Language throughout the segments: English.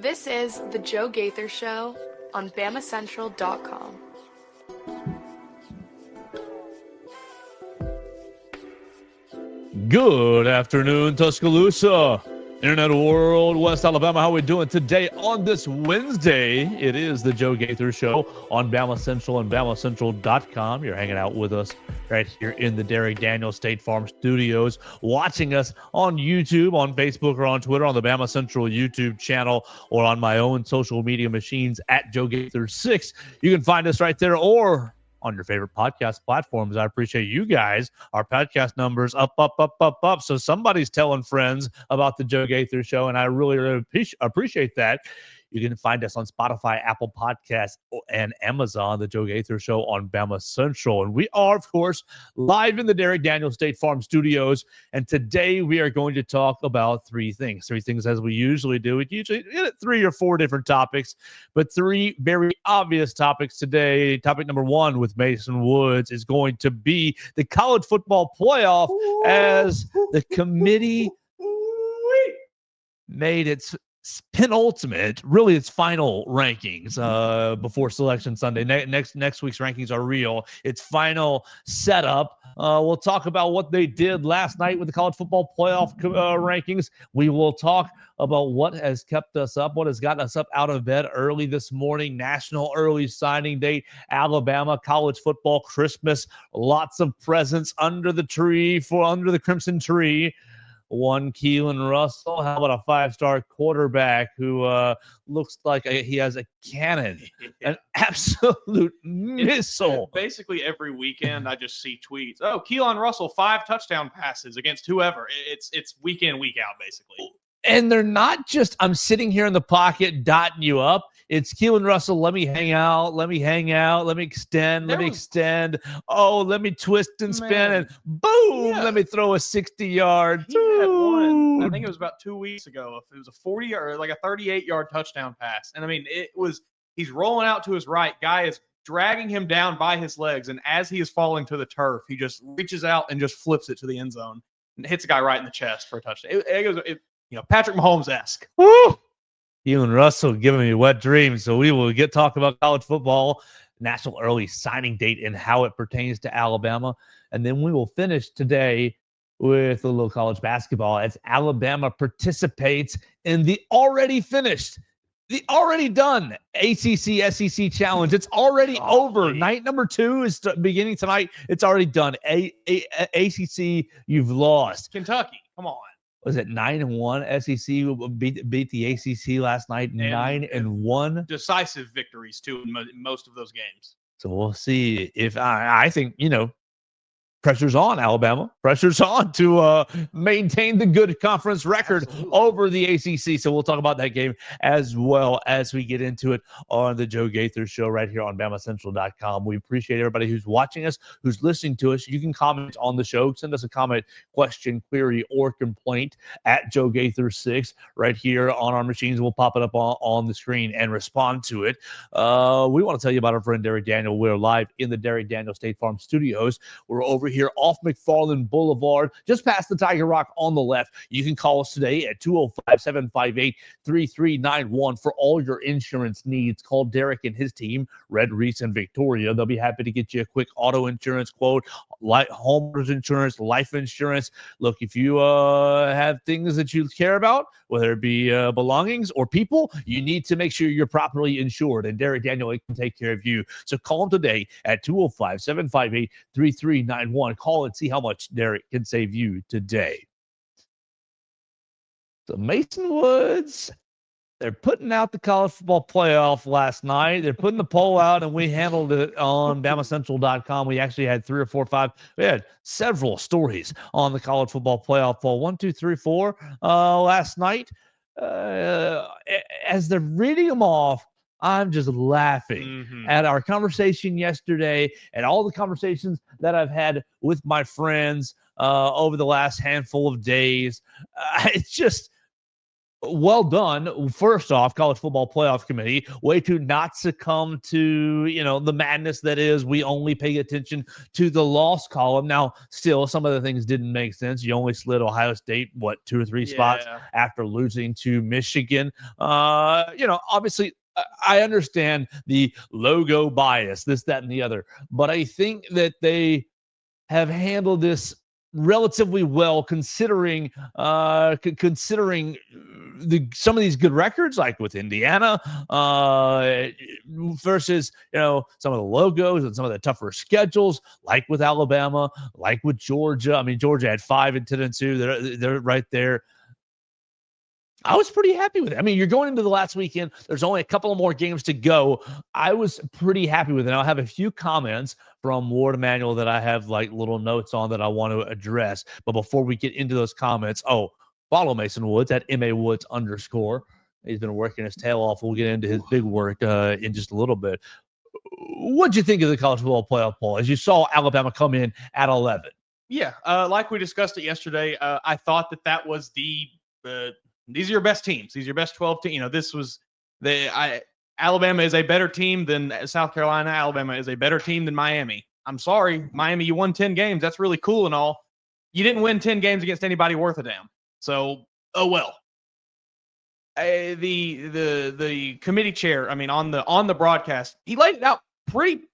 This is The Joe Gaither Show on BamaCentral.com. Good afternoon, Tuscaloosa, Internet World, West Alabama. How are we doing today on this Wednesday? It is The Joe Gaither Show on Bama Central and BamaCentral.com. You're hanging out with us right here in the Derek Daniels State Farm Studios, watching us on YouTube, on Facebook, or on Twitter, on the Bama Central YouTube channel, or on my own social media machines at Joe Gaither6. You can find us right there, or on your favorite podcast platforms. I appreciate you guys. Our podcast numbers up. So somebody's telling friends about the Joe Gaither Show, and I really appreciate that. You can find us on Spotify, Apple Podcasts, and Amazon, the Joe Gaither Show on Bama Central. And we are, of course, live in the Derek Daniels State Farm Studios. And today we are going to talk about three things as we usually do. We usually get 3 or 4 different topics, but 3 very obvious topics today. Topic number 1 with Mason Woods is going to be the college football playoff as the committee made its penultimate, really its final rankings before Selection Sunday. Next week's rankings are real. Its final setup. We'll talk about what they did last night with the college football playoff rankings. We will talk about what has kept us up, what has gotten us up out of bed early this morning. National Early Signing Date, Alabama college football Christmas. Lots of presents under the Crimson Tree. One Keelan Russell. How about a 5-star quarterback who looks like he has a cannon, an absolute missile? Basically, every weekend I just see tweets. Oh, Keelan Russell, 5 touchdown passes against whoever. It's week in, week out, basically. And they're not just, I'm sitting here in the pocket dotting you up. It's Keelan Russell, let me hang out, let me extend, extend. Oh, let me twist and spin, and boom, let me throw a 60-yard. He had one, I think it was about 2 weeks ago. It was a 40 or like a 38-yard touchdown pass. And I mean, he's rolling out to his right. Guy is dragging him down by his legs. And as he is falling to the turf, he just reaches out and just flips it to the end zone and hits a guy right in the chest for a touchdown. Patrick Mahomes-esque. Woo! Keelan Russell giving me wet dreams. So we will talk about college football, National Early Signing Date, and how it pertains to Alabama. And then we will finish today with a little college basketball as Alabama participates in the already done ACC SEC Challenge. It's already over. Night number 2 is beginning tonight. It's already done. ACC, you've lost. Kentucky, come on. Was it 9-1? SEC beat the ACC last night, 9-1. Decisive victories too in most of those games. So we'll see if I think pressure's on Alabama. Pressure's on to maintain the good conference record over the ACC. So we'll talk about that game as well as we get into it on the Joe Gaither Show right here on BamaCentral.com. We appreciate everybody who's watching us, who's listening to us. You can comment on the show. Send us a comment, question, query, or complaint at Joe Gaither6 right here on our machines. We'll pop it up on the screen and respond to it. We want to tell you about our friend Derek Daniel. We're live in the Derek Daniel State Farm Studios. We're over here off McFarland Boulevard, just past the Tiger Rock on the left. You can call us today at 205-758-3391 for all your insurance needs. Call Derek and his team, Red Reese and Victoria. They'll be happy to get you a quick auto insurance quote, homeowners insurance, life insurance. Look, if you have things that you care about, whether it be belongings or people, you need to make sure you're properly insured, and Derek Daniel can take care of you. So call him today at 205-758-3391. Call and see how much Derek can save you today. So Mason Woods, they're putting out the college football playoff last night. They're putting the poll out, and we handled it on BamaCentral.com. We actually had 3 or 4 or 5. We had several stories on the college football playoff poll. 1, 2, 3, 4 last night. As they're reading them off, I'm just laughing at our conversation yesterday and all the conversations that I've had with my friends over the last handful of days. It's just well done. First off, College Football Playoff Committee, way to not succumb to, the madness that is we only pay attention to the loss column. Now, still, some of the things didn't make sense. You only slid Ohio State, 2 or 3 spots after losing to Michigan. Obviously, I understand the logo bias, this, that, and the other, but I think that they have handled this relatively well, considering some of these good records, like with Indiana, versus some of the logos and some of the tougher schedules, like with Alabama, like with Georgia. I mean, Georgia had 5 and 10 and 2. They're right there. I was pretty happy with it. I mean, you're going into the last weekend. There's only a couple of more games to go. I was pretty happy with it. I'll have a few comments from Ward Emanuel that I have like little notes on that I want to address. But before we get into those comments, follow Mason Woods at MAWoods _. He's been working his tail off. We'll get into his big work in just a little bit. What'd you think of the college football playoff poll as you saw Alabama come in at 11? Yeah, like we discussed it yesterday, I thought that was these are your best teams. These are your best 12 teams. This was Alabama is a better team than South Carolina. Alabama is a better team than Miami. I'm sorry, Miami, you won 10 games. That's really cool and all. You didn't win 10 games against anybody worth a damn. So, oh well. The committee chair, on the broadcast, he laid it out pretty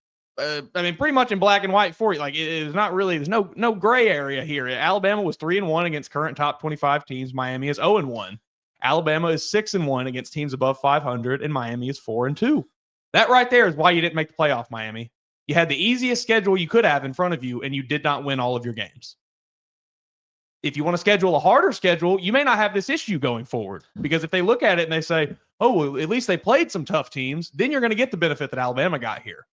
much in black and white for you. Like, it is not really, there's no gray area here. Alabama was 3-1 against current top 25 teams. Miami is 0-1. Alabama is 6-1 against teams above 500, and Miami is 4-2. That right there is why you didn't make the playoff, Miami. You had the easiest schedule you could have in front of you, and you did not win all of your games. If you want to schedule a harder schedule, you may not have this issue going forward. Because if they look at it and they say, oh, well, at least they played some tough teams, then you're going to get the benefit that Alabama got here.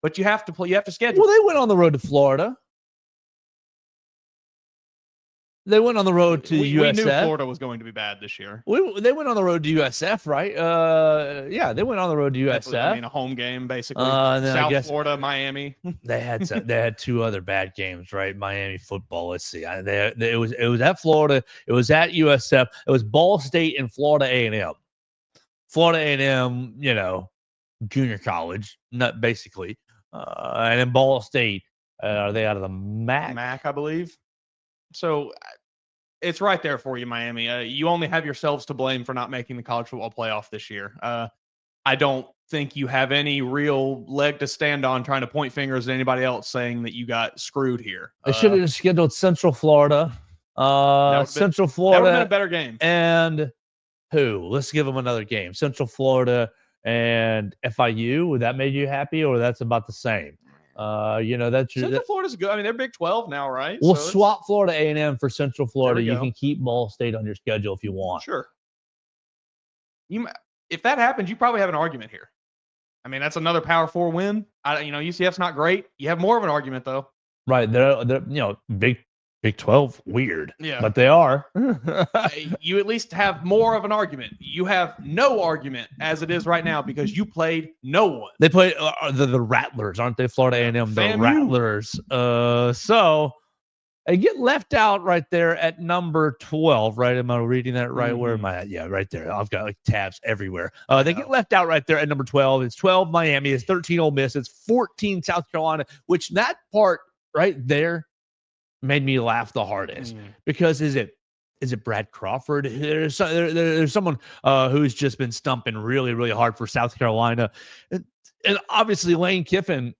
But you have to schedule. Well, they went on the road to Florida. They went on the road to USF. We knew Florida was going to be bad this year. They went on the road to USF, right? They went on the road to USF. A home game, basically. South Florida, Miami. They had 2 other bad games, right? Miami football. Let's see. It was at Florida. It was at USF. It was Ball State and Florida A&M. Florida A&M, junior college, not basically. And then Ball State, are they out of the MAC? MAC, I believe. So it's right there for you, Miami. You only have yourselves to blame for not making the college football playoff this year. I don't think you have any real leg to stand on trying to point fingers at anybody else saying that you got screwed here. They should have scheduled Central Florida. Central Florida. That would have been a better game. And who? Let's give them another game. Central Florida and FIU. Would that make you happy, or that's about the same? That's Central Florida's good. They're Big 12 now, right? We'll swap Florida A&M for Central Florida. You go. can keep Ball State on your schedule if you want. Sure. If that happens, you probably have an argument here. That's another Power 4 win. UCF's not great. You have more of an argument though. Right. They're Big 12, weird. Yeah. But they are. You at least have more of an argument. You have no argument as it is right now because you played no one. They played the Rattlers, aren't they? Florida A&M, the Rattlers. So they get left out right there at number 12, right? Am I reading that right? Mm-hmm. Where am I at? Yeah, right there. I've got like tabs everywhere. They get left out right there at number 12. It's 12 Miami. It's 13 Ole Miss. It's 14 South Carolina, which that part right there made me laugh the hardest because is it Brad Crawford? There's someone who's just been stumping really, really hard for South Carolina. And obviously Lane Kiffin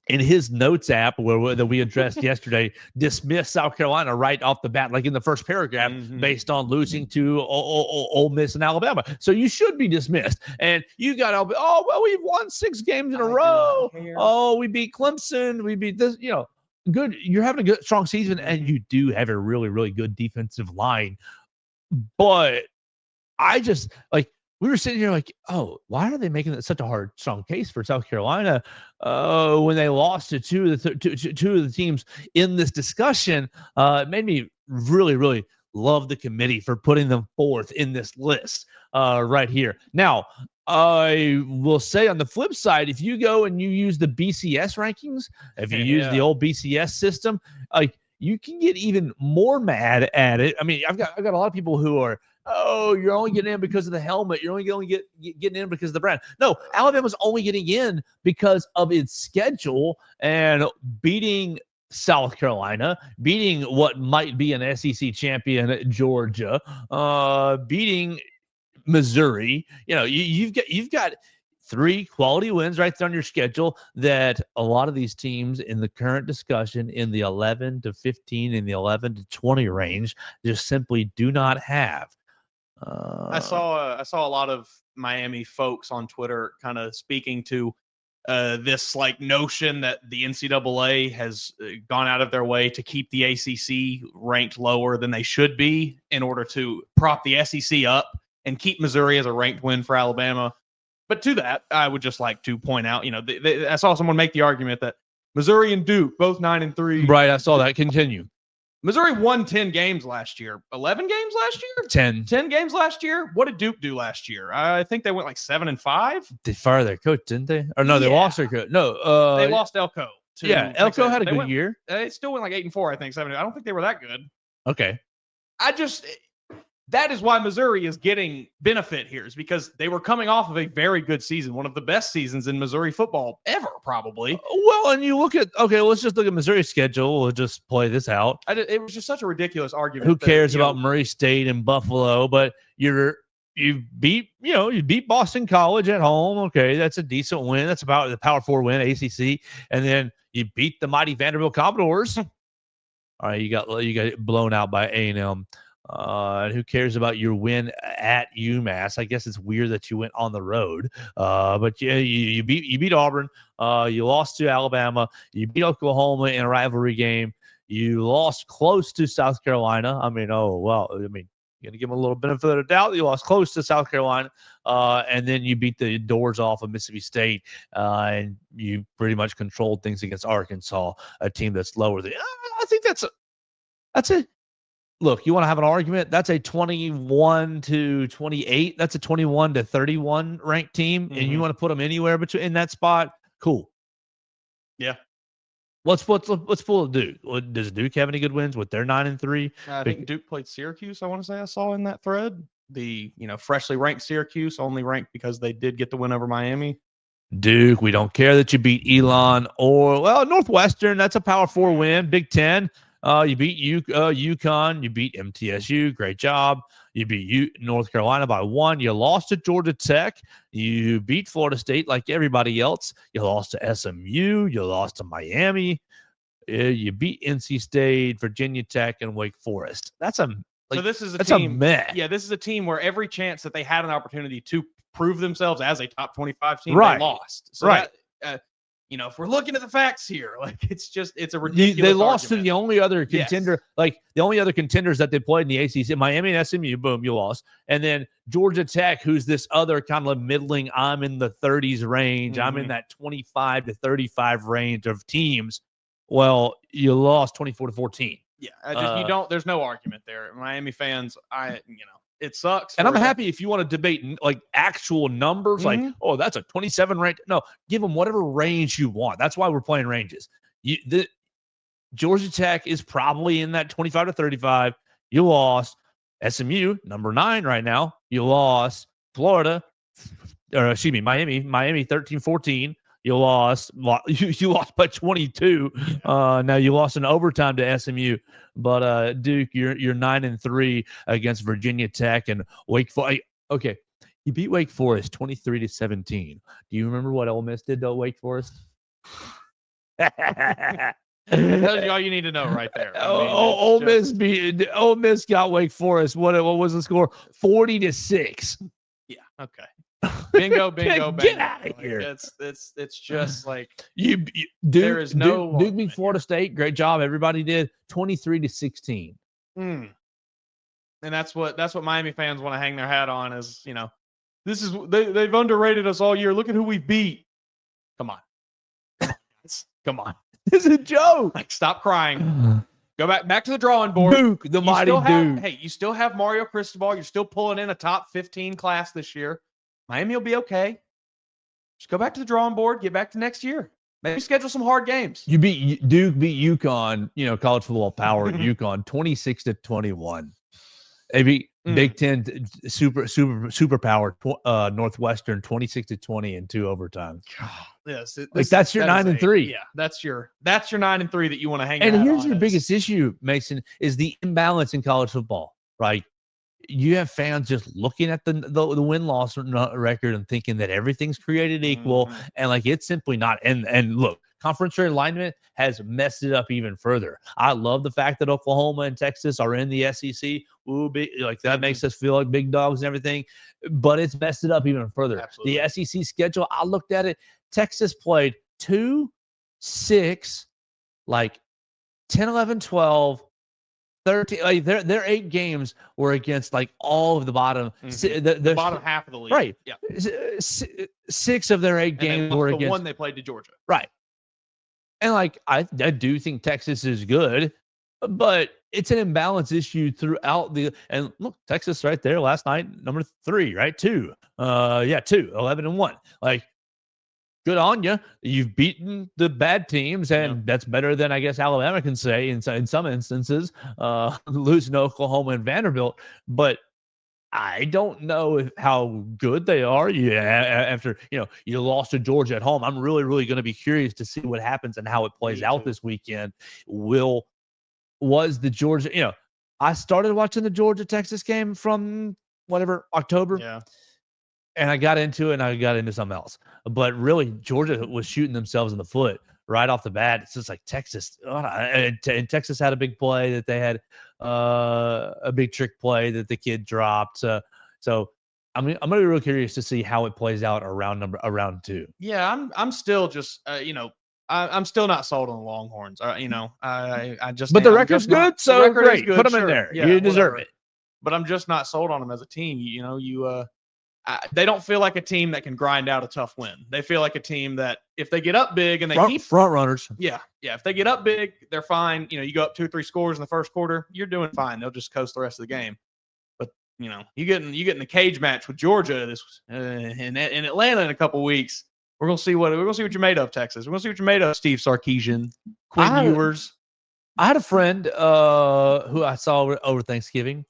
in his notes app that we addressed yesterday dismissed South Carolina right off the bat, like in the first paragraph, based on losing to Ole Miss and Alabama. So you should be dismissed. And you got, we've won 6 games in a row. Oh, we beat Clemson. We beat this, good. You're having a good, strong season, and you do have a really, really good defensive line. But I just we were sitting here like, oh, why are they making it such a hard, strong case for South Carolina when they lost to two of the teams in this discussion? It made me really, really love the committee for putting them forth in this list right here. Now, I will say on the flip side, if you go and you use the BCS rankings, if you use the old BCS system, you can get even more mad at it. I've got a lot of people who are oh, you're only getting in because of the helmet. You're only getting in because of the brand. No, Alabama's only getting in because of its schedule and beating South Carolina, beating what might be an SEC champion Georgia, beating Missouri. You've got 3 quality wins right there on your schedule that a lot of these teams in the current discussion in the 11 to 15 and the 11 to 20 range just simply do not have. I saw a lot of Miami folks on Twitter kind of speaking to this like notion that the NCAA has gone out of their way to keep the ACC ranked lower than they should be in order to prop the SEC up and keep Missouri as a ranked win for Alabama. But to that, I would just like to point out, I saw someone make the argument that Missouri and Duke, both 9-3. Right, I saw that. Continue. Missouri won 10 games last year. 11 games last year? 10. 10 games last year? What did Duke do last year? I think they went like 7-5. They fired their coach, didn't they? Or no, they lost their coach. No, they lost Elko. Elko had a good year. They still went like 8-4, I think. 7. I don't think they were that good. Okay. That is why Missouri is getting benefit here, is because they were coming off of a very good season, one of the best seasons in Missouri football ever, probably. Well, and you look at, let's just look at Missouri's schedule. We'll just play this out. It was just such a ridiculous argument. Who cares about Murray State and Buffalo? But you beat Boston College at home. Okay, that's a decent win. That's about the Power 4 win, ACC. And then you beat the mighty Vanderbilt Commodores. All right, you got blown out by A&M. And who cares about your win at UMass? I guess it's weird that you went on the road. But yeah, you beat Auburn. You lost to Alabama. You beat Oklahoma in a rivalry game. You lost close to South Carolina. You're going to give them a little benefit of the doubt. You lost close to South Carolina. And then you beat the doors off of Mississippi State. And you pretty much controlled things against Arkansas, a team that's lower than. I think that's it. Look, you want to have an argument? That's a 21 to 28. That's a 21 to 31 ranked team, and you want to put them anywhere in that spot? Cool. Yeah. Let's pull Duke. Does Duke have any good wins with their 9-3? I think Duke played Syracuse. I want to say I saw in that thread the freshly ranked Syracuse, only ranked because they did get the win over Miami. Duke, we don't care that you beat Elon or Northwestern. That's a Power 4 win. Big Ten. You beat UConn. You beat MTSU. Great job. You beat North Carolina by 1. You lost to Georgia Tech. You beat Florida State like everybody else. You lost to SMU. You lost to Miami. You beat NC State, Virginia Tech, and Wake Forest. So this is a team. Yeah, this is a team where every chance that they had an opportunity to prove themselves as a top 25 team, they lost. So if we're looking at the facts here, it's a ridiculous They lost argument. to the only other contender, the only other contenders that they played in the ACC, Miami and SMU, boom, you lost. And then Georgia Tech, who's this other kind of middling, I'm in the 30s range. I'm in that 25 to 35 range of teams. Well, you lost 24-14. Yeah, there's no argument there. Miami fans, it sucks. And I'm happy if you want to debate actual numbers, that's a 27 range. No, give them whatever range you want. That's why we're playing ranges. Georgia Tech is probably in that 25 to 35. You lost. SMU, number 9 right now. You lost. Florida, Miami 13-14. You lost. You lost by 22. Now you lost in overtime to SMU, but Duke, you're 9-3 against Virginia Tech and Wake Forest. Okay, you beat Wake Forest 23-17. Do you remember what Ole Miss did to Wake Forest? That tells you all you need to know right there. Ole Miss got Wake Forest. What was the score? 40-6. Yeah. Okay. Bingo, bingo, Get out of here. It's just like Duke beat Florida State. Great job. Everybody did 23-16. And that's what Miami fans want to hang their hat on is, they've underrated us all year. Look at who we beat. Come on. Come on. It's a joke. Stop crying. Go back to the drawing board. Duke, the mighty Duke. Hey, you still have Mario Cristobal. You're still pulling in a top 15 class this year. Miami will be okay. Just go back to the drawing board. Get back to next year. Maybe schedule some hard games. Duke beat UConn, college football power at UConn 26-21. They beat Big Ten superpower Northwestern 26-20 in 2 overtimes. Yes, that's your 9-3. Yeah, that's your 9-3 that you want to hang. And here's your on biggest issue, Mason, is the imbalance in college football. Right? You have fans just looking at the win-loss record and thinking that everything's created equal, and like it's simply not. And look, conference realignment has messed it up even further. I love the fact that Oklahoma and Texas are in the SEC. Ooh, like that makes us feel like big dogs and everything, but it's messed it up even further. Absolutely. The SEC schedule, I looked at it. Texas played 2, 6, like 10, 11, 12. 13, like their 8 games were against like all of the bottom, the bottom half of the league. Right. Yeah. 6 of their 8 games were against the one they played to Georgia. Right. And like I do think Texas is good, but it's an imbalance issue throughout the. And look, Texas right there last night, number 3, right? 2. 2, 11-1. Like, good on you. You've beaten the bad teams, and that's better than I guess Alabama can say in some instances, losing to Oklahoma and Vanderbilt. But I don't know how good they are. Yeah, after you lost to Georgia at home, I'm really going to be curious to see what happens and how it plays out this weekend. Was the Georgia? I started watching the Georgia-Texas game from October. Yeah. And I got into it, and I got into something else. But really, Georgia was shooting themselves in the foot right off the bat. It's just like Texas. And Texas had a big play that they had a big trick play that the kid dropped. So I'm going to be real curious to see how it plays out around 2. Yeah, I'm still just I'm still not sold on the Longhorns. I just. But the record's good, so great. Put them in there. Yeah, you deserve it. But I'm just not sold on them as a team. They don't feel like a team that can grind out a tough win. They feel like a team that if they get up big and they keep front runners. Yeah. If they get up big, they're fine. You go up 2-3 scores in the first quarter, you're doing fine. They'll just coast the rest of the game. But you get in the cage match with Georgia in Atlanta in a couple weeks. We're gonna see what you're made of, Texas. We're gonna see what you're made of, Steve Sarkisian, Quinn Ewers. I had a friend who I saw over Thanksgiving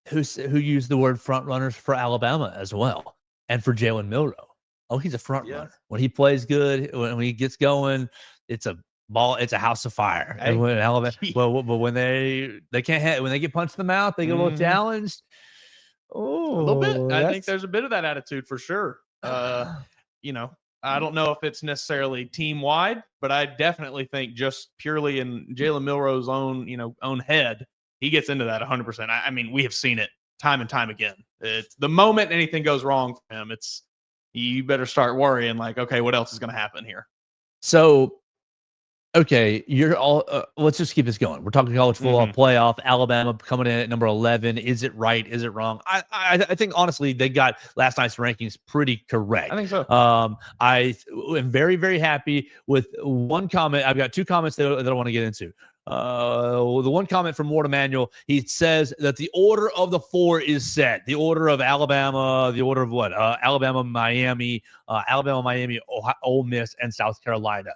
who used the word front runners for Alabama as well, and for Jalen Milroe. Oh, he's a front runner. When he plays good, when he gets going, it's a house of fire. Hey. And when Alabama, but when they can't when they get punched in the mouth, they get a little challenged. Oh, a little bit. I think there's a bit of that attitude for sure. I don't know if it's necessarily team wide, but I definitely think just purely in Jalen Milroe's own head, he gets into that 100%. I mean, we have seen it time and time again. It's the moment anything goes wrong for him, you better start worrying like, okay, what else is going to happen here? So, okay, you're all. Let's just keep this going. We're talking college football playoff. Alabama coming in at number 11. Is it right? Is it wrong? I think honestly they got last night's rankings pretty correct. I think so. I am very, very happy with one comment. I've got 2 comments that I want to get into. The one comment from Ward Emanuel, he says that the order of the 4 is set. The order of Alabama, the order of what? Alabama, Miami, Ohio, Ole Miss, and South Carolina.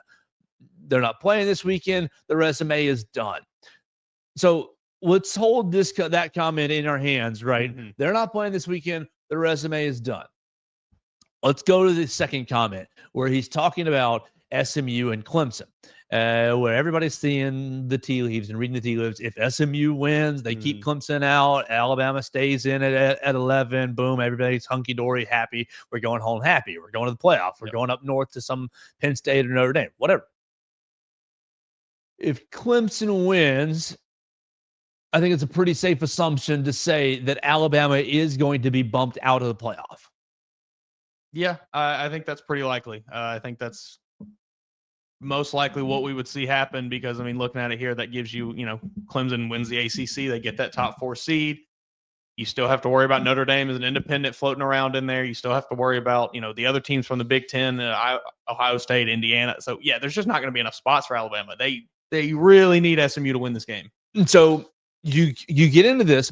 They're not playing this weekend. The resume is done. So let's hold that comment in our hands, right? They're not playing this weekend. The resume is done. Let's go to the second comment where he's talking about SMU and Clemson, where everybody's seeing the tea leaves and reading the tea leaves. If SMU wins, they keep Clemson out. Alabama stays in at 11. Boom, everybody's hunky-dory, happy. We're going home happy. We're going to the playoffs. We're going up north to some Penn State or Notre Dame, whatever. If Clemson wins, I think it's a pretty safe assumption to say that Alabama is going to be bumped out of the playoff. Yeah, I think that's pretty likely. I think that's most likely what we would see happen because, looking at it here, that gives you, Clemson wins the ACC. They get that top 4 seed. You still have to worry about Notre Dame as an independent floating around in there. You still have to worry about, the other teams from the Big Ten, Ohio State, Indiana. So, yeah, there's just not going to be enough spots for Alabama. They really need SMU to win this game. And so you get into this,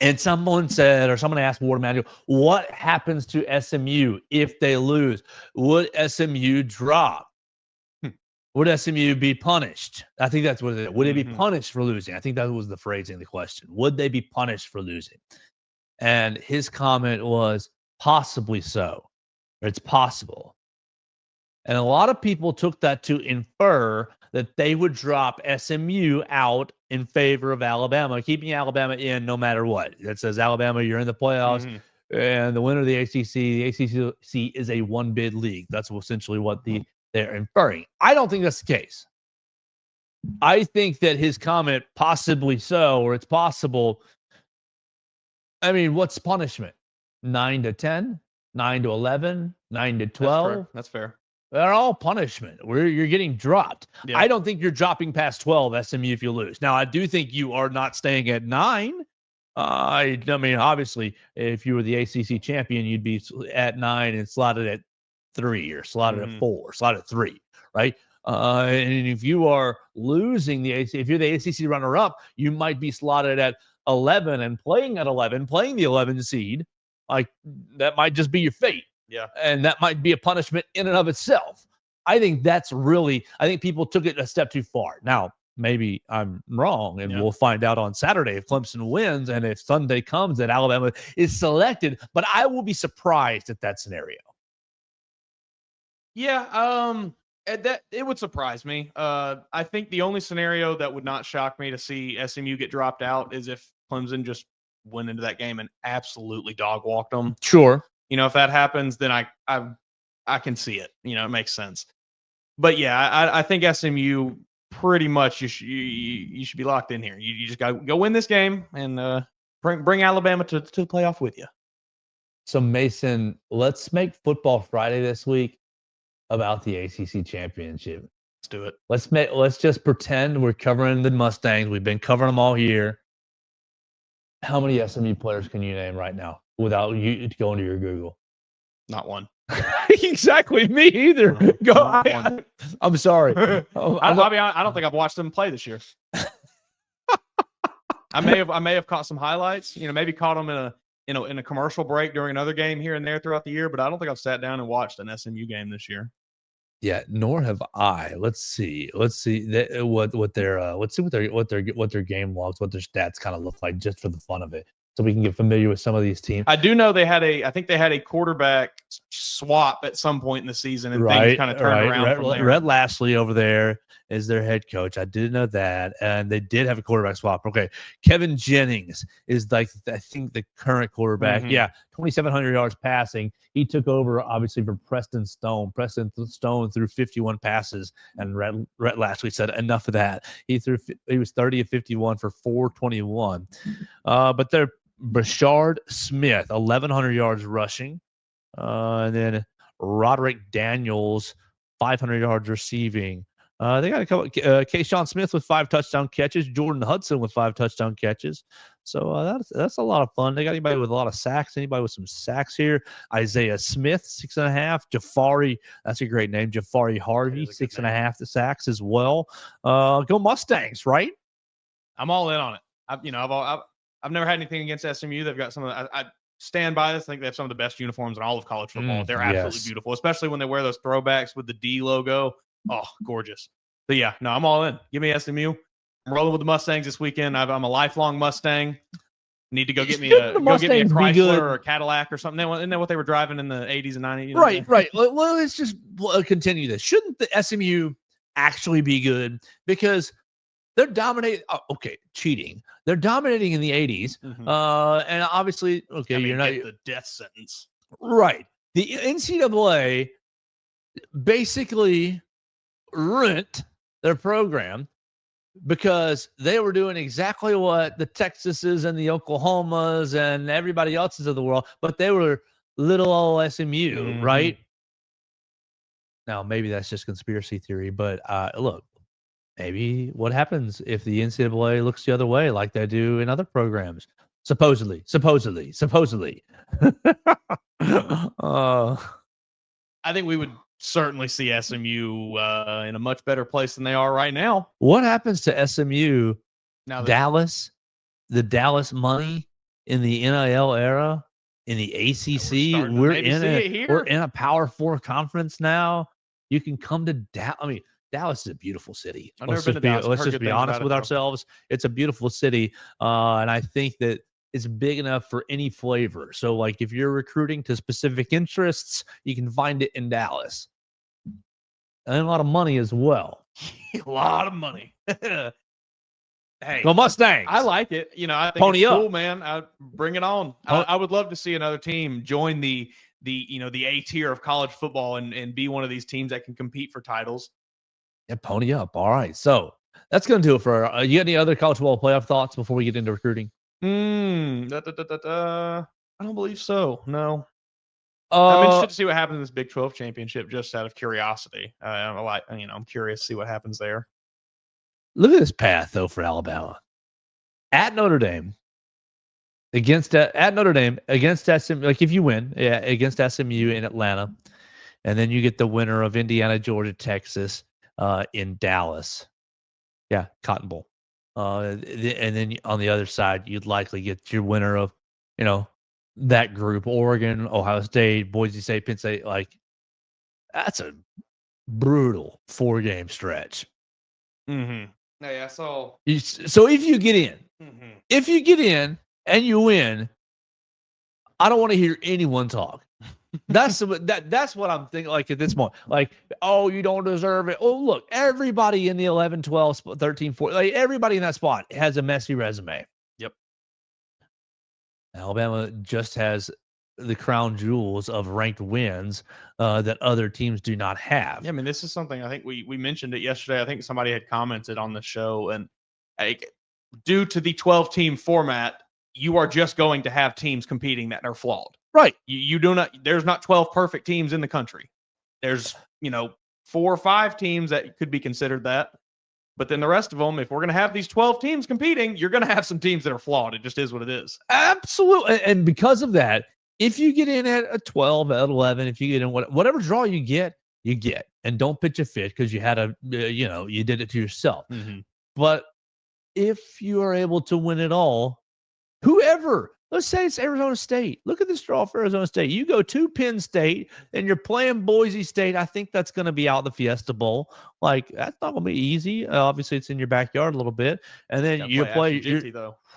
and someone asked Ward Emanuel, what happens to SMU if they lose? Would SMU drop? Would SMU be punished? I think that's what it is. Would they be Mhm. punished for losing? I think that was the phrasing of the question. Would they be punished for losing? And his comment was possibly so. Or it's possible. And a lot of people took that to infer that they would drop SMU out in favor of Alabama, keeping Alabama in no matter what. That says, Alabama, you're in the playoffs, Mhm. and the winner of the ACC is a one-bid league. That's essentially what they're inferring. I don't think that's the case. I think that his comment, possibly so, or it's possible. I mean, what's punishment? 9 to 10, 9 to 11, 9 to 12. That's fair. They're all punishment where you're getting dropped. Yeah. I don't think you're dropping past 12 SMU if you lose. Now, I do think you are not staying at 9. I mean, obviously, if you were the ACC champion, you'd be at 9 and slotted at 3 or slotted at 4, slotted at 3, right? And if you are losing the ACC, if you're the ACC runner-up, you might be slotted at 11 and playing at 11, playing the 11 seed. Like, that might just be your fate. Yeah. And that might be a punishment in and of itself. I think people took it a step too far. Now, maybe I'm wrong, and we'll find out on Saturday if Clemson wins and if Sunday comes that Alabama is selected. But I will be surprised at that scenario. Yeah, that it would surprise me. I think the only scenario that would not shock me to see SMU get dropped out is if Clemson just went into that game and absolutely dog walked them. Sure. You know, if that happens, then I can see it. You know, it makes sense. But yeah, I think SMU pretty much you should be locked in here. You just got to go win this game and bring Alabama to the playoff with you. So Mason, let's make Football Friday this week about the ACC championship. Let's do it. Let's just pretend we're covering the Mustangs. We've been covering them all year. How many SMU players can you name right now without you going to your Google? Not one. Exactly, me either. I'm sorry. I'll be honest, I don't think I've watched them play this year. I may have caught some highlights. You know, maybe caught them in a commercial break during another game here and there throughout the year. But I don't think I've sat down and watched an SMU game this year. Yeah, nor have I. Let's see what their game logs, what their stats kind of look like, just for the fun of it, so we can get familiar with some of these teams. I do know I think they had a quarterback swap at some point in the season, and things kind of turned around from there. Rhett Lashley over there is their head coach. I did know that, and they did have a quarterback swap. Okay, Kevin Jennings is I think the current quarterback. Mm-hmm. Yeah, 2,700 yards passing. He took over obviously from Preston Stone. Preston Stone threw 51 passes, and Rhett Lashley said enough of that. He was 30 of 51 for 421. But they're Brashard Smith, 1,100 yards rushing. And then Roderick Daniels, 500 yards receiving. They got a couple. Kayshawn Smith with 5 touchdown catches. Jordan Hudson with 5 touchdown catches. So that's a lot of fun. They got anybody with a lot of sacks? Anybody with some sacks here? Isaiah Smith, 6.5. Jafari, that's a great name. Jafari Harvey, 6.5 sacks as well. Go Mustangs, right? I'm all in on it. I've never had anything against SMU. They've got some of I stand by this. I think they have some of the best uniforms in all of college football. They're absolutely beautiful, especially when they wear those throwbacks with the D logo. Oh, gorgeous. But yeah, no, I'm all in. Give me SMU. I'm rolling with the Mustangs this weekend. I'm a lifelong Mustang. Need to go get me a Chrysler or a Cadillac or something. Isn't that what they were driving in the 80s and 90s? You know? Right. Well, let's just continue this. Shouldn't the SMU actually be good? Because they're dominating. Cheating. They're dominating in the 80s. Mm-hmm. And obviously, you're not the death sentence. Right. The NCAA basically ruined their program because they were doing exactly what the Texases and the Oklahomas and everybody else's of the world, but they were little old SMU, right? Now, maybe that's just conspiracy theory, but look, maybe what happens if the NCAA looks the other way like they do in other programs? Supposedly. I think we would certainly see SMU in a much better place than they are right now. What happens to SMU? Now Dallas, the Dallas money in the NIL era, in the ACC, we're in a Power 4 conference now. You can come to Dallas. I mean, Dallas is a beautiful city. I've never been to Dallas. Let's Heard just good be things honest about it, with though. ourselves. It's a beautiful city, and I think that it's big enough for any flavor. So, like, if you're recruiting to specific interests, you can find it in Dallas, and a lot of money as well. A lot of money. Hey, Go Mustangs! I like it. You know, I think Pony it's up. cool, man. Bring it on. I would love to see another team join the A tier of college football and be one of these teams that can compete for titles. Yeah, pony up. All right, so that's going to do it for. You got any other college football playoff thoughts before we get into recruiting? I don't believe so. No. I'm interested to see what happens in this Big 12 championship, just out of curiosity. I'm curious to see what happens there. Look at this path though for Alabama. At Notre Dame, against SMU. Like if you win, against SMU in Atlanta, and then you get the winner of Indiana, Georgia, Texas, in Dallas. Yeah, Cotton Bowl. And then on the other side, you'd likely get your winner of, that group: Oregon, Ohio State, Boise State, Penn State. Like, that's a brutal 4-game stretch. Mm-hmm. Yeah, so if you get in, and you win, I don't want to hear anyone talk. That's what I'm thinking. Like at this point, like, oh, you don't deserve it. Oh, look, everybody in the 11, 12, 13, 14, like everybody in that spot has a messy resume. Yep. Alabama just has the crown jewels of ranked wins that other teams do not have. Yeah, I mean, this is something I think we mentioned it yesterday. I think somebody had commented on the show, and due to the 12-team format, you are just going to have teams competing that are flawed. Right. You do not. There's not 12 perfect teams in the country. There's 4 or 5 teams that could be considered that. But then the rest of them, if we're going to have these 12 teams competing, you're going to have some teams that are flawed. It just is what it is. Absolutely. And because of that, if you get in at a 12, at 11, if you get in whatever draw you get, and don't pitch a fit because you had you did it to yourself. Mm-hmm. But if you are able to win it all, whoever, let's say it's Arizona State. Look at this draw for Arizona State. You go to Penn State and you're playing Boise State. I think that's going to be out the Fiesta Bowl. Like, that's not going to be easy. Obviously, it's in your backyard a little bit. And then you play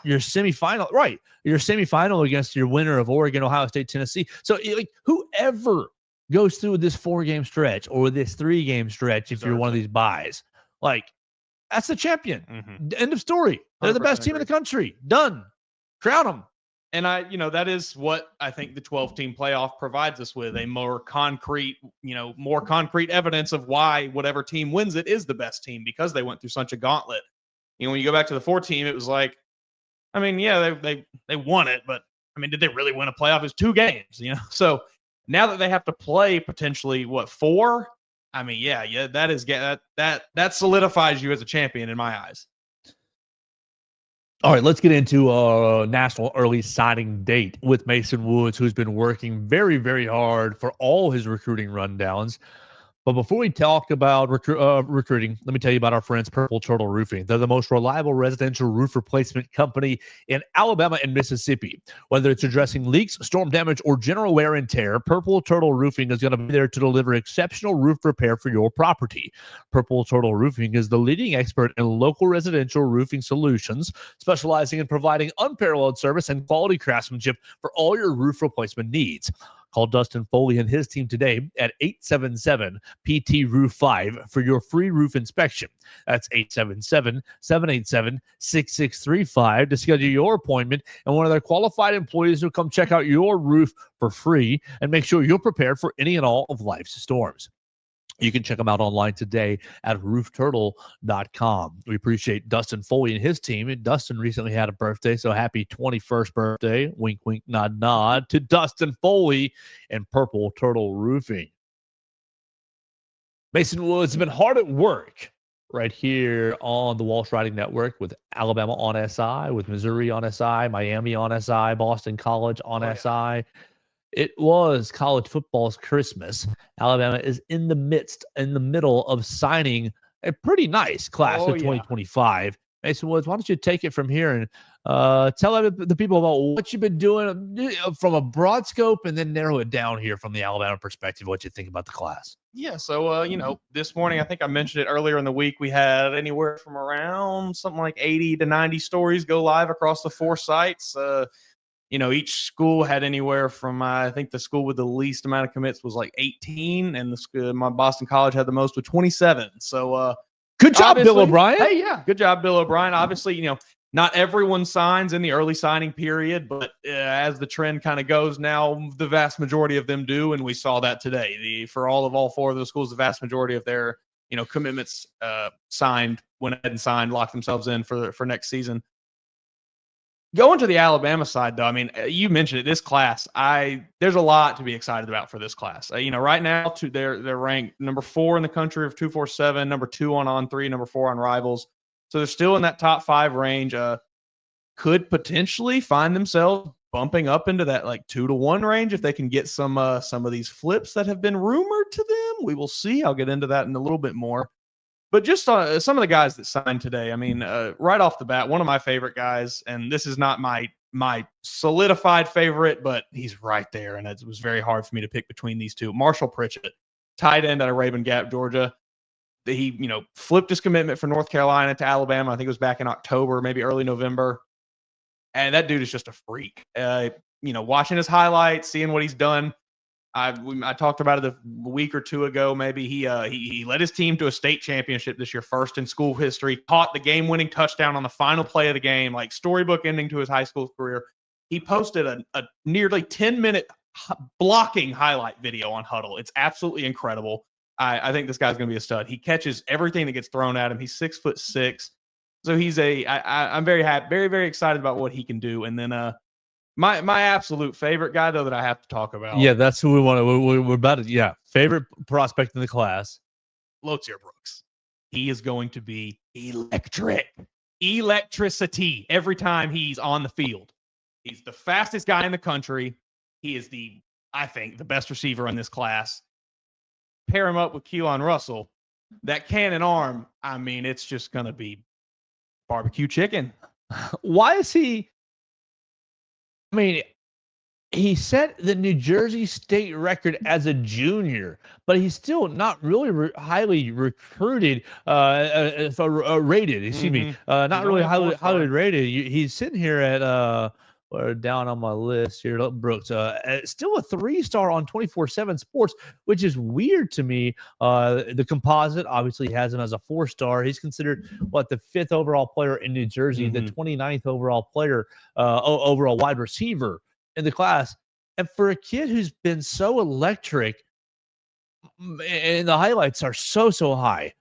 your semifinal, right? Your semifinal against your winner of Oregon, Ohio State, Tennessee. So, like, whoever goes through this 4-game stretch or this 3-game stretch, if you're one of these buys, like, that's the champion. Mm-hmm. End of story. They're the best team in the country. Done. Crown them. And that is what I think the 12-team playoff provides us with, a more concrete evidence of why whatever team wins it is the best team, because they went through such a gauntlet. When you go back to the 4-team, it was like, I mean, yeah, they won it, but I mean, did they really win a playoff? It was 2 games, So now that they have to play potentially 4? I mean, yeah, that solidifies you as a champion in my eyes. All right, let's get into a national early signing date with Mason Woods, who's been working very, very hard for all his recruiting rundowns. But before we talk about recruiting, let me tell you about our friends Purple Turtle Roofing. They're the most reliable residential roof replacement company in Alabama and Mississippi. Whether it's addressing leaks, storm damage, or general wear and tear, Purple Turtle Roofing is going to be there to deliver exceptional roof repair for your property. Purple Turtle Roofing is the leading expert in local residential roofing solutions, specializing in providing unparalleled service and quality craftsmanship for all your roof replacement needs. Call Dustin Foley and his team today at 877-PT-ROOF-5 for your free roof inspection. That's 877-787-6635 to schedule your appointment, and one of their qualified employees will come check out your roof for free and make sure you're prepared for any and all of life's storms. You can check them out online today at roofturtle.com. We appreciate Dustin Foley and his team. And Dustin recently had a birthday, so happy 21st birthday. Wink, wink, nod, nod to Dustin Foley and Purple Turtle Roofing. Mason Woods has been hard at work right here on the Walsh Riding Network with Alabama on SI, with Missouri on SI, Miami on SI, Boston College on SI. It was college football's Christmas. Alabama is in the middle of signing a pretty nice class of 2025. Mason Woods, why don't you take it from here and tell the people about what you've been doing from a broad scope, and then narrow it down here from the Alabama perspective, what you think about the class. Yeah, so this morning, I think I mentioned it earlier in the week, we had anywhere from around something like 80 to 90 stories go live across the 4 sites. Each school had anywhere from, I think the school with the least amount of commits was like 18, and my Boston College had the most with 27. So good job, Bill O'Brien. Hey, yeah, good job, Bill O'Brien. Obviously, not everyone signs in the early signing period, but as the trend kind of goes now, the vast majority of them do, and we saw that today. For all 4 of those schools, the vast majority of their commitments signed, went ahead and signed, locked themselves in for next season. Going to the Alabama side, though, I mean, you mentioned it. This class, there's a lot to be excited about for this class. Right now, they're ranked number 4 in the country of 247, number 2 on 3, number 4 on Rivals. So they're still in that top 5 range. Could potentially find themselves bumping up into that like 2-1 range if they can get some of these flips that have been rumored to them. We will see. I'll get into that in a little bit more. But just some of the guys that signed today, I mean, right off the bat, one of my favorite guys, and this is not my solidified favorite, but he's right there, and it was very hard for me to pick between these two. Marshall Pritchett, tight end out of Raven Gap, Georgia. He, flipped his commitment from North Carolina to Alabama. I think it was back in October, maybe early November. And that dude is just a freak. Watching his highlights, seeing what he's done. I talked about it a week or 2 ago. Maybe he led his team to a state championship this year, first in school history. Caught the game-winning touchdown on the final play of the game, like storybook ending to his high school career. He posted a nearly 10-minute blocking highlight video on Huddle. It's absolutely incredible. I think this guy's going to be a stud. He catches everything that gets thrown at him. He's 6'6", so he's I'm very happy, very very excited about what he can do. And then my absolute favorite guy, though, that I have to talk about. Yeah, that's who we want to. We're about to. Yeah, favorite prospect in the class, Lotier Brooks. He is going to be electricity every time he's on the field. He's the fastest guy in the country. He is I think, the best receiver in this class. Pair him up with Keelan Russell. That cannon arm, I mean, it's just going to be barbecue chicken. Why is he? I mean, he set the New Jersey state record as a junior, but he's still not really highly recruited, rated. Excuse me, not really highly rated. He's sitting here at or down on my list here, Brooks. Still a 3-star on 24/7 Sports, which is weird to me. The composite obviously has him as a 4-star. He's considered the 5th overall player in New Jersey, the 29th overall player, overall wide receiver in the class. And for a kid who's been so electric, and the highlights are so high,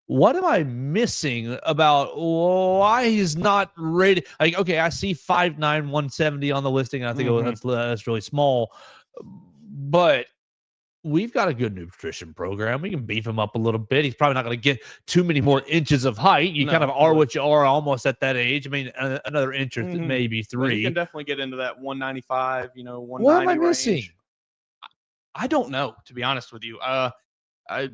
what am I missing about why he's not rated? Like, okay, I see 5'9", 170 on the listing, and I think that's really small. But we've got a good nutrition program. We can beef him up a little bit. He's probably not going to get too many more inches of height. You kind of are what you are almost at that age. I mean, another inch or maybe 3. Well, you can definitely get into that 195, 190 What am I range. missing? I don't know, to be honest with you.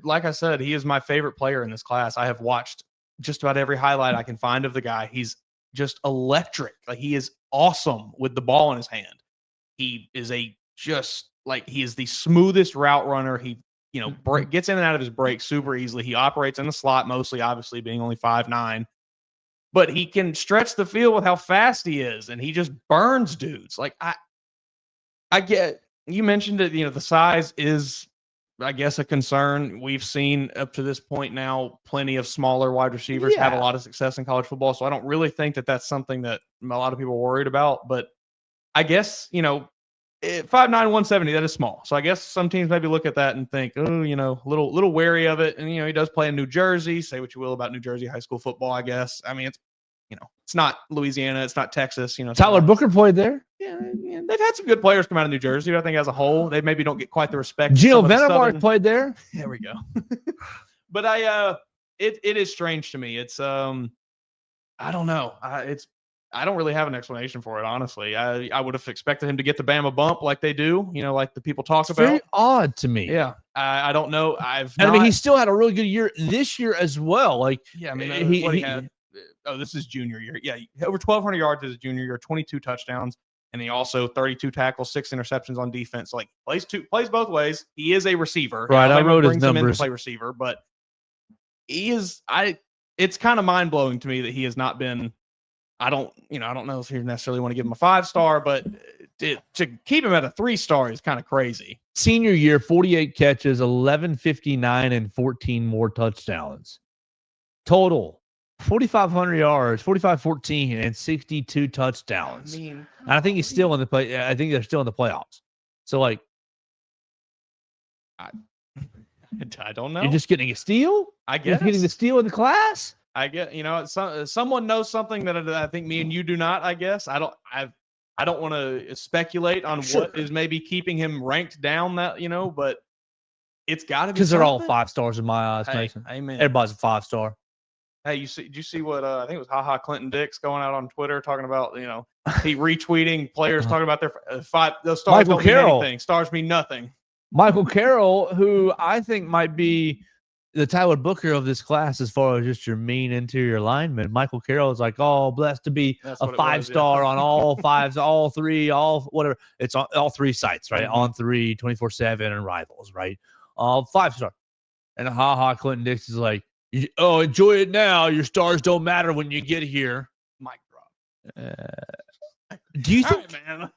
Like I said, he is my favorite player in this class. I have watched just about every highlight I can find of the guy. He's just electric. Like, he is awesome with the ball in his hand. He is he is the smoothest route runner. He, gets in and out of his break super easily. He operates in the slot mostly, obviously being only 5'9", but he can stretch the field with how fast he is, and he just burns dudes. Like, I get, you mentioned it, the size is, I guess, a concern. We've seen up to this point now plenty of smaller wide receivers have a lot of success in college football. So I don't really think that that's something that a lot of people are worried about. But I guess, 5'9", 170, that is small. So I guess some teams maybe look at that and think, oh, little wary of it. And, he does play in New Jersey. Say what you will about New Jersey high school football, I guess. I mean, it's not Louisiana. It's not Texas. Tyler Booker played there. Yeah, they've had some good players come out of New Jersey. But I think as a whole, they maybe don't get quite the respect. Gio Venemark played there. There we go. But it is strange to me. It's I don't know. I don't really have an explanation for it, honestly. I would have expected him to get the Bama bump like they do, like the people talk about. Very odd to me. Yeah, I don't know. I mean, he still had a really good year this year as well. Like, yeah, I mean, he had this is junior year. Yeah, over 1,200 yards as a junior year, 22 touchdowns, and he also 32 tackles, 6 interceptions on defense. Like plays both ways. He is a receiver. Right, Alabama I wrote his brings him in to numbers. play receiver, but he is. It's kind of mind blowing to me that he has not been. I don't know if you necessarily want to give him a 5-star, but to keep him at a 3-star is kind of crazy. Senior year, 48 catches, 1159, and 14 more touchdowns. Total, 4,500 yards, 4,514, and 62 touchdowns. And I think he's still in the play. I think they're still in the playoffs. So, like, I don't know. You're just getting a steal? I guess. You're getting the steal in the class? I get, someone knows something that I think me and you do not, I guess. I don't want to speculate on what is maybe keeping him ranked down that, but it's got to be because they're all 5 stars in my eyes, Hey, Mason. amen. Everybody's a 5-star. Hey, did you see what I think it was HaHa Clinton Dix going out on Twitter talking about, he retweeting players talking about their 5, those stars Michael don't Carroll. mean anything. Stars mean nothing. Michael Carroll, who I think might be the Tyler Booker of this class as far as just your mean interior lineman. Michael Carroll is like, oh, blessed to be That's a what it was, 5-star yeah. on all 5s, all 3, all whatever. It's on all 3 sites, right? Mhm. On 3, 24/7, and Rivals, right? 5-star. And HaHa Clinton Dix is like, oh, enjoy it now. Your stars don't matter when you get here. Mic drop. Do you All think? right, man.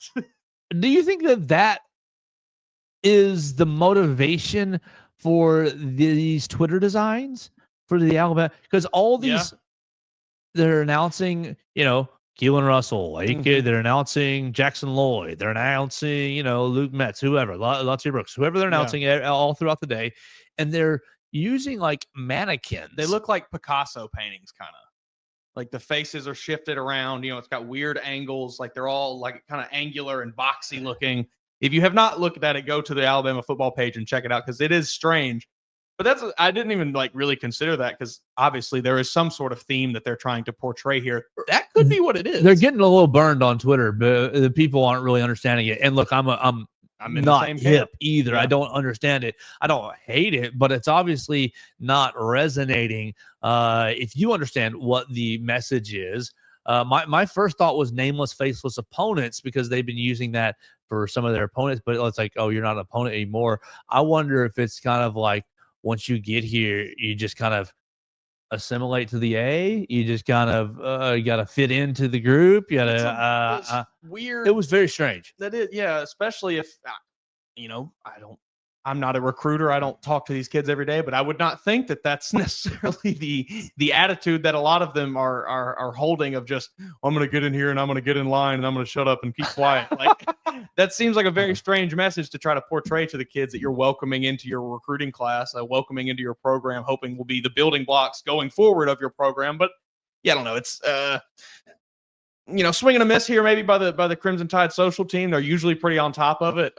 Do you think that is the motivation for these Twitter designs for the Alabama? Because all these, they're announcing, Keelan Russell, Mhm. they're announcing Jackson Lloyd, they're announcing, Luke Metz, whoever, Latia Brooks, whoever they're announcing all throughout the day, and they're using like mannequins. They look like Picasso paintings, kind of. Like the faces are shifted around. It's got weird angles. Like they're all like kind of angular and boxy looking. If you have not looked at it, go to the Alabama football page and check it out because it is strange. But I didn't even like really consider that because obviously there is some sort of theme that they're trying to portray here. That could be what it is. They're getting a little burned on Twitter, but the people aren't really understanding it. And look, I'm in not the same hip camp. either. Yeah. I don't understand it. I don't hate it, but it's obviously not resonating. If you understand what the message is, my first thought was nameless, faceless opponents because they've been using that for some of their opponents. But it's like, oh, you're not an opponent anymore. I wonder if it's kind of like once you get here, you just kind of assimilate to the A. You just kind of you got to fit into the group. You got to weird. It was very strange. That is, yeah, especially if I'm not a recruiter. I don't talk to these kids every day, but I would not think that that's necessarily the attitude that a lot of them are holding of just, I'm going to get in here and I'm going to get in line and I'm going to shut up and keep quiet. Like that seems like a very strange message to try to portray to the kids that you're welcoming into your recruiting class, welcoming into your program, hoping will be the building blocks going forward of your program. But yeah, I don't know. It's swing and a miss here maybe by the Crimson Tide social team. They're usually pretty on top of it.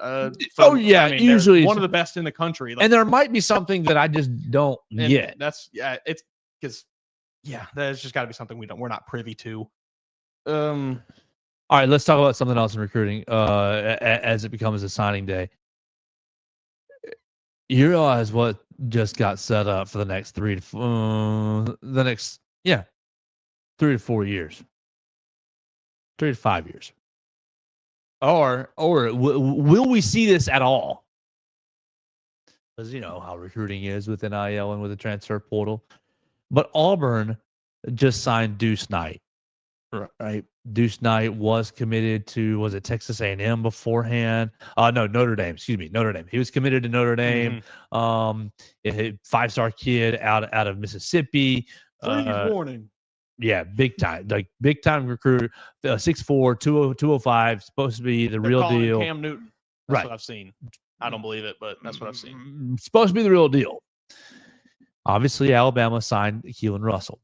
Usually one of the best in the country. And there might be something that I just don't get. It's because there's just got to be something we're not privy to. All right, let's talk about something else in recruiting as it becomes a signing day. You realize what just got set up for the next 3 to 4 years. 3 to 5 years. Or will we see this at all? Because you know how recruiting is with NIL and with the transfer portal. But Auburn just signed Deuce Knight, right? Deuce Knight was committed to, was it Texas A&M beforehand? No, Notre Dame. Excuse me, Notre Dame. He was committed to Notre Dame. A 5-star kid out of Mississippi. Warning. Yeah, big time recruit. 6'4", 205, supposed to be the real deal. Cam Newton. That's what I've seen. I don't believe it, but that's what I've seen. Supposed to be the real deal. Obviously, Alabama signed Keelan Russell.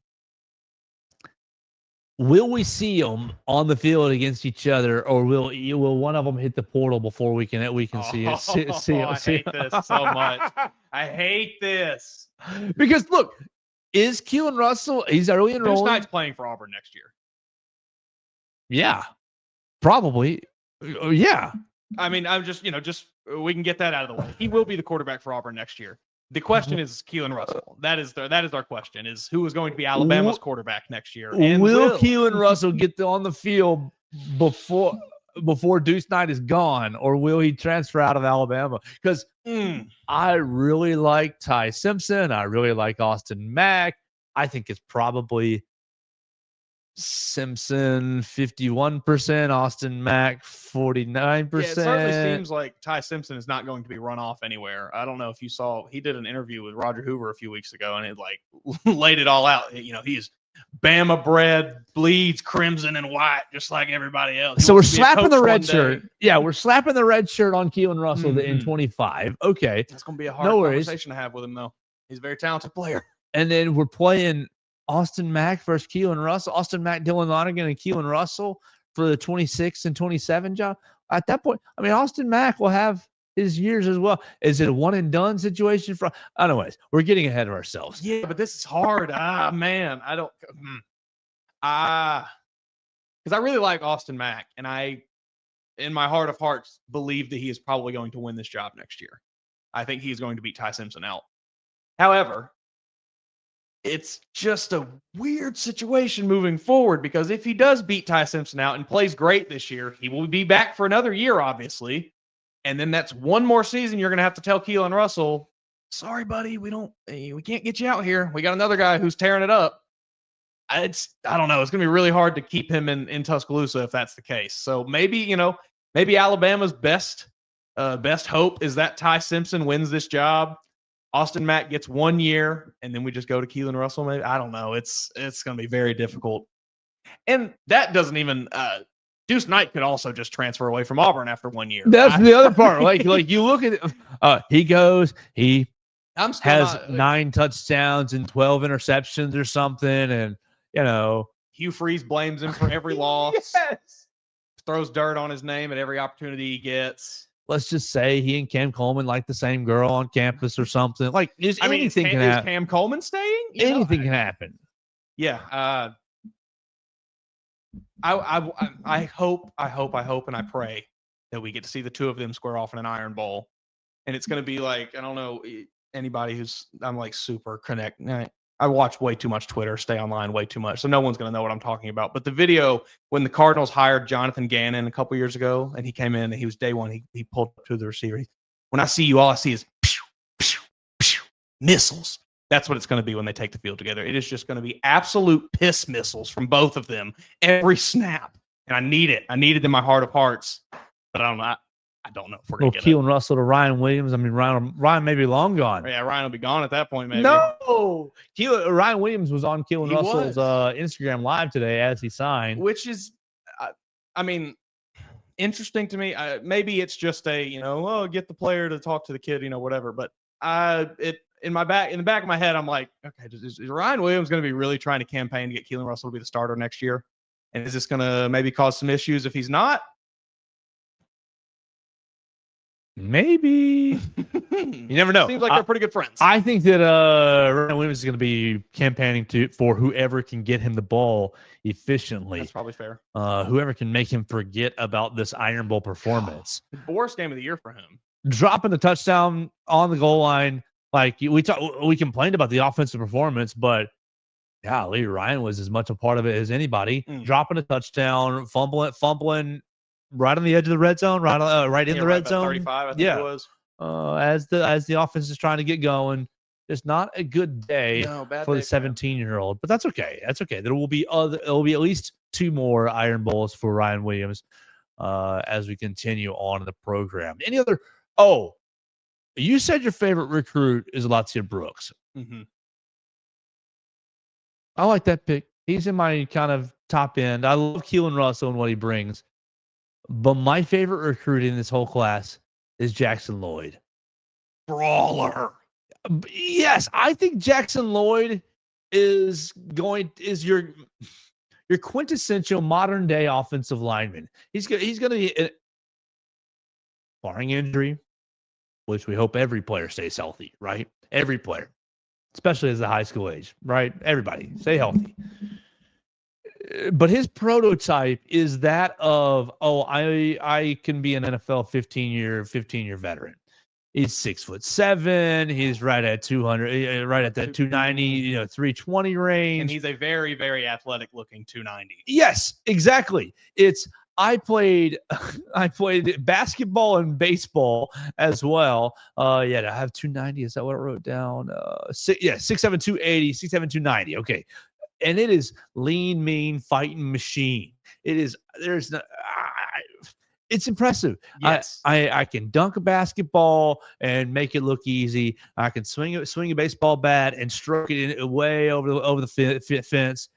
Will we see them on the field against each other, or will one of them hit the portal before we can see it? I hate this so much. I hate this. Because look, is Keelan Russell? He's early enrolled. Deuce Knight's playing for Auburn next year. Yeah, probably. Yeah. I mean, I'm just we can get that out of the way. He will be the quarterback for Auburn next year. The question is Keelan Russell. That is our question: is who is going to be Alabama's quarterback next year? And will Keelan Russell get on the field before Deuce Knight is gone, or will he transfer out of Alabama? Because I really like Ty Simpson. I really like Austin Mack. I think it's probably Simpson 51%, Austin Mack 49%. Yeah, it certainly seems like Ty Simpson is not going to be run off anywhere. I don't know if you saw, he did an interview with Roger Hoover a few weeks ago, and it like laid it all out. You know, he's Bama bred, bleeds crimson and white, just like everybody else. So we're slapping the red shirt. Yeah, we're slapping the red shirt on Keelan Russell in 25. Okay. That's going to be a hard conversation to have with him, though. He's a very talented player. And then we're playing Austin Mack versus Keelan Russell. Austin Mack, Dylan Lonergan, and Keelan Russell for the 26 and 27 job. At that point, I mean, Austin Mack will have his years as well. Is it a one and done situation? Anyways, we're getting ahead of ourselves. Yeah, but this is hard. Man, I don't. Because I really like Austin Mack, and I, in my heart of hearts, believe that he is probably going to win this job next year. I think he's going to beat Ty Simpson out. However, it's just a weird situation moving forward, because if he does beat Ty Simpson out and plays great this year, he will be back for another year, obviously. And then that's one more season you're going to have to tell Keelan Russell, sorry, buddy, we can't get you out here. We got another guy who's tearing it up. I don't know. It's going to be really hard to keep him in Tuscaloosa if that's the case. So maybe Alabama's best hope is that Ty Simpson wins this job. Austin Mack gets 1 year, and then we just go to Keelan Russell. Maybe, I don't know. It's going to be very difficult, and that doesn't even. Deuce Knight could also just transfer away from Auburn after 1 year. That's the other part. Like you look at it, he goes, he has 9 touchdowns and 12 interceptions or something, and Hugh Freeze blames him for every loss. Yes. Throws dirt on his name at every opportunity he gets. Let's just say he and Cam Coleman like the same girl on campus or something. Like, anything can happen. Is Cam Coleman staying? Anything can happen. Yeah. I hope, and I pray that we get to see the two of them square off in an Iron Bowl. And it's going to be like, I don't know, anybody I'm like super connected. I watch way too much Twitter, stay online way too much, so no one's going to know what I'm talking about. But the video when the Cardinals hired Jonathan Gannon a couple years ago, and he came in and he was day one, he pulled up to the receiver. When I see you, all I see is pew, pew, pew, missiles. That's what it's going to be when they take the field together. It is just going to be absolute piss missiles from both of them every snap. And I need it. I need it in my heart of hearts. But I don't know if we're going to get Keelan Russell to Ryan Williams. I mean, Ryan may be long gone. Yeah, Ryan will be gone at that point, maybe. No! Ryan Williams was on Keelan Russell's Instagram Live today as he signed. Which is, I mean, interesting to me. Maybe it's just get the player to talk to the kid, whatever. But in the back of my head, I'm like, okay, is Ryan Williams going to be really trying to campaign to get Keelan Russell to be the starter next year? And is this going to maybe cause some issues if he's not? Maybe. You never know. Seems like they're pretty good friends. I think that Ryan Williams is going to be campaigning for whoever can get him the ball efficiently. That's probably fair. Whoever can make him forget about this Iron Bowl performance. The worst game of the year for him. Dropping the touchdown on the goal line. Like we complained about the offensive performance, but golly, Ryan was as much a part of it as anybody. Dropping a touchdown, fumbling right on the edge of the red zone, right in the red zone. 35, I think it was. As the offense is trying to get going, it's not a good day for the 17-year-old, but that's okay. That's okay. There will be at least 2 more Iron Bowls for Ryan Williams as we continue on in the program. Any other? Oh, you said your favorite recruit is Latia Brooks. Mm-hmm. I like that pick. He's in my kind of top end. I love Keelan Russell and what he brings. But my favorite recruit in this whole class is Jackson Lloyd. Brawler. Yes, I think Jackson Lloyd is your quintessential modern day offensive lineman. He's going to be, barring injury, which we hope every player stays healthy, right? Every player, especially as the high school age, right? Everybody stay healthy. But his prototype is that of, I can be an NFL 15-year veteran. He's 6'7". He's right at 200, right at that 290, 320 range. And he's a very, very athletic looking 290. Yes, exactly. I played basketball and baseball as well. To have 290, is that what I wrote down? 6'7", 280, 6'7", 290. Okay. And it is lean, mean, fighting machine. It's impressive. Yes. I can dunk a basketball and make it look easy. I can swing a baseball bat and stroke it way over the fence.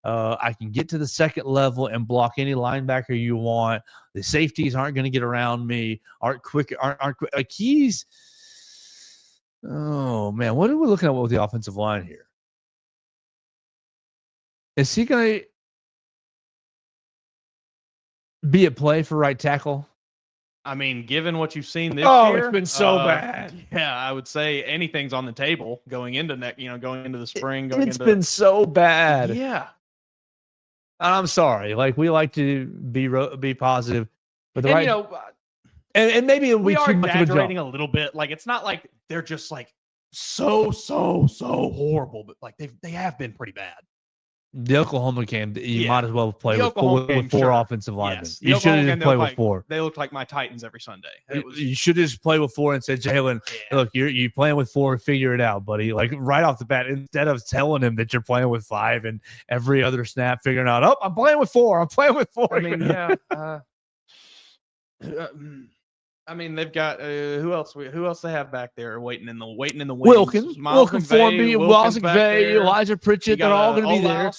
I can get to the second level and block any linebacker you want. The safeties aren't going to get around me. Aren't quick. Like he's. Oh man, what are we looking at with the offensive line here? Is he going to be a play for right tackle? I mean, given what you've seen this year, it's been so bad. Yeah, I would say anything's on the table going into going into the spring. It's been so bad. Yeah. I'm sorry. Like we like to be positive, but and maybe we are too much exaggerating a little bit. Like it's not like they're just like so horrible, but like they have been pretty bad. The Oklahoma game, you might as well play with four offensive linemen. Yes. You should have just played with four. They looked like my Titans every Sunday. You should just play with four and say, Jalen, look, you're playing with four, figure it out, buddy. Like right off the bat, instead of telling him that you're playing with five and every other snap figuring out, I'm playing with four. I'm playing with four. I mean, yeah. I mean, they've got who else they have back there waiting in the wings? Wilkins Formby, Miles McVay, Elijah Pritchett. They're all going to be there.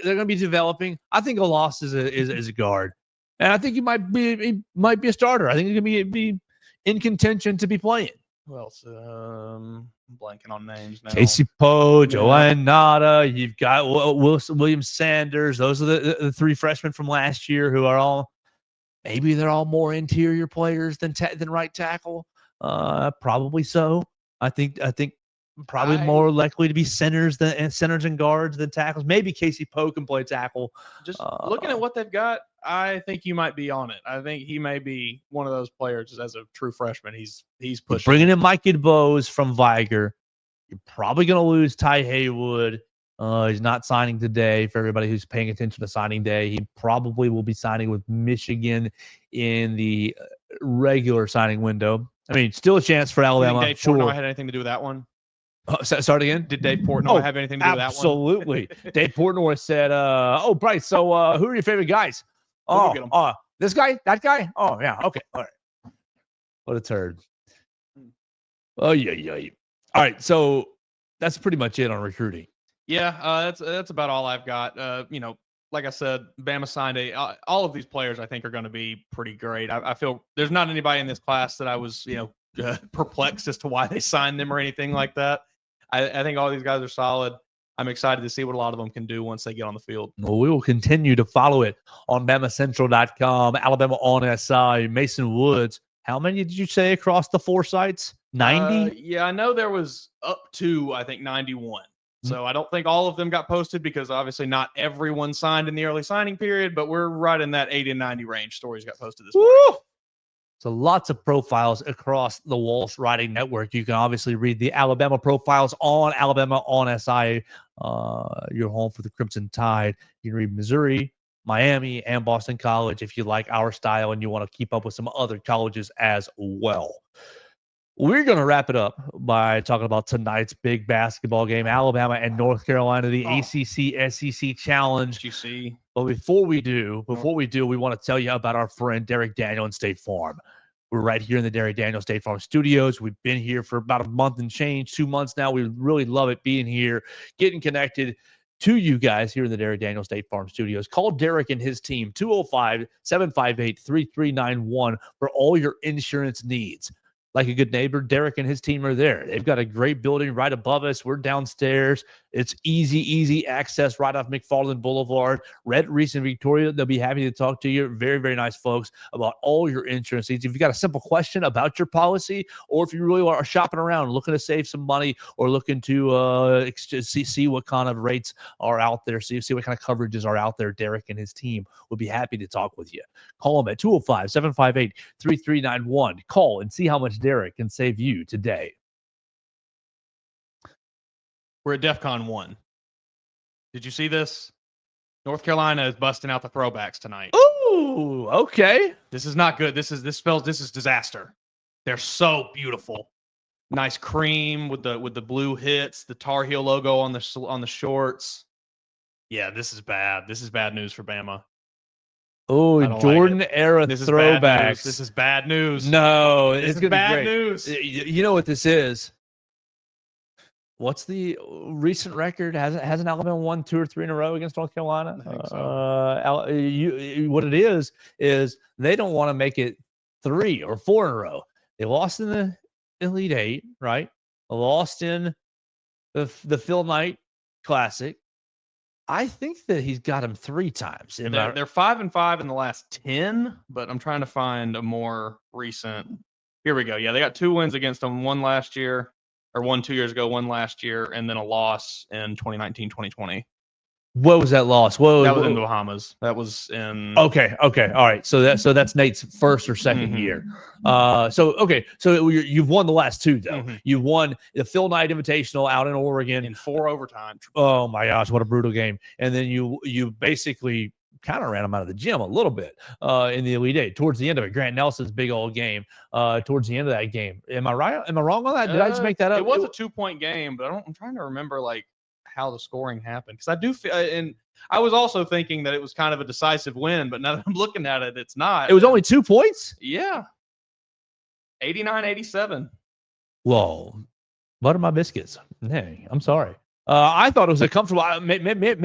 They're going to be developing. I think Olas is a guard, and I think he might be a starter. I think he's going to be in contention to be playing. Who else? I'm blanking on names now. Casey Poe, Joanne Nada. You've got William Sanders. Those are the three freshmen from last year who are all. Maybe they're all more interior players than right tackle. Probably so. I think probably more likely to be centers and guards than tackles. Maybe Casey Poe can play tackle. Just looking at what they've got, I think you might be on it. I think he may be one of those players as a true freshman. He's pushing. Bringing in Mike Bowes from Viger. You're probably going to lose Ty Haywood. He's not signing today. For everybody who's paying attention to signing day, he probably will be signing with Michigan in the regular signing window. I mean, still a chance for Alabama. Dave Portnoy had anything to do with that one? Start again? Did Dave Portnoy have anything to do with that one? Absolutely. Dave Portnoy said, Bryce, so who are your favorite guys? This guy? That guy? Oh, yeah. Okay. All right. What a turd. Oh, yeah. All right. So that's pretty much it on recruiting. Yeah, that's about all I've got. Like I said, Bama signed all of these players I think are going to be pretty great. I feel there's not anybody in this class that I was, perplexed as to why they signed them or anything like that. I think all these guys are solid. I'm excited to see what a lot of them can do once they get on the field. Well, we will continue to follow it on BamaCentral.com, Alabama on SI, Mason Woods. How many did you say across the four sites? 90? Yeah, I know there was up to, I think, 91. So I don't think all of them got posted because obviously not everyone signed in the early signing period, but we're right in that 80 and 90 range. Stories got posted this morning. So lots of profiles across the Walsh Writing Network. You can obviously read the Alabama profiles on Alabama on SI, your home for the Crimson Tide. You can read Missouri, Miami, and Boston College if you like our style and you want to keep up with some other colleges as well. We're going to wrap it up by talking about tonight's big basketball game, Alabama and North Carolina, the ACC SEC Challenge. You see. But before we do, we want to tell you about our friend Derek Daniel and State Farm. We're right here in the Derek Daniel State Farm studios. We've been here for about a month and change, 2 months now. We really love it being here, getting connected to you guys here in the Derek Daniel State Farm studios. Call Derek and his team, 205-758-3391 for all your insurance needs. Like a good neighbor, Derek and his team are there. They've got a great building right above us. We're downstairs. It's easy access right off McFarland Boulevard. Red Reese in Victoria, they'll be happy to talk to you. Very, very nice folks about all your insurance needs. If you've got a simple question about your policy, or if you really are shopping around, looking to save some money, or looking to see what kind of rates are out there, see what kind of coverages are out there, Derek and his team will be happy to talk with you. Call them at 205-758-3391. Call and see how much Derek can save you today. We're at DEFCON 1. Did you see this? North Carolina is busting out the throwbacks tonight. Ooh, okay. This is not good. This is disaster. They're so beautiful. Nice cream with the blue hits, the Tar Heel logo on the shorts. Yeah, this is bad. This is bad news for Bama. Oh, Jordan era throwbacks. This is bad news. No, it's gonna bad be great. News. You know what this is? What's the recent record? Hasn't Alabama won 2 or 3 in a row against North Carolina? I think so. What it is they don't want to make it 3 or 4 in a row. They lost in the Elite Eight, right? They lost in the Phil Knight Classic. I think that he's got him 3 times. They're 5-5 in the last 10, but I'm trying to find a more recent. Here we go. Yeah, they got 2 wins against them. One last year, or 1 2 years ago, one last year, and then a loss in 2019, 2020. What was that loss? That was in the Bahamas. That was in. Okay. All right. So that's Nate's first or second year. So you've won the last 2 though. Mm-hmm. You won the Phil Knight Invitational out in Oregon in 4 overtime. Oh my gosh, what a brutal game! And then you basically kind of ran them out of the gym a little bit in the Elite Eight towards the end of it. Grant Nelson's big old game towards the end of that game. Am I right? Am I wrong on that? Did I just make that up? It was a 2-point game, but I'm trying to remember how the scoring happened, because I do feel, and I was also thinking that it was kind of a decisive win, but now that I'm looking at it, it's not. It was only 2 points? Yeah. 89-87. Whoa. Butter my biscuits. Hey, I'm sorry. I thought it was a comfortable. Maybe I'm thinking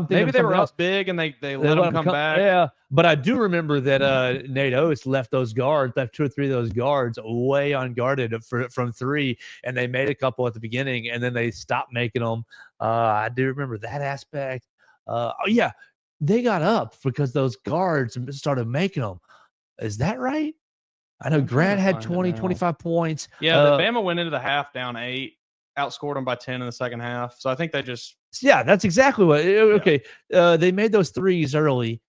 maybe they were else. up big and they let them come back. Yeah, but I do remember that Nate Oates left 2 or 3 of those guards way unguarded from 3, and they made a couple at the beginning, and then they stopped making them. I do remember that aspect. Yeah, they got up because those guards started making them. Is that right? I know Grant had 20, 25 points. Yeah, Bama went into the half down 8. Outscored them by 10 in the second half. So I think they just. Yeah, that's exactly what. Okay. Yeah. They made those threes early,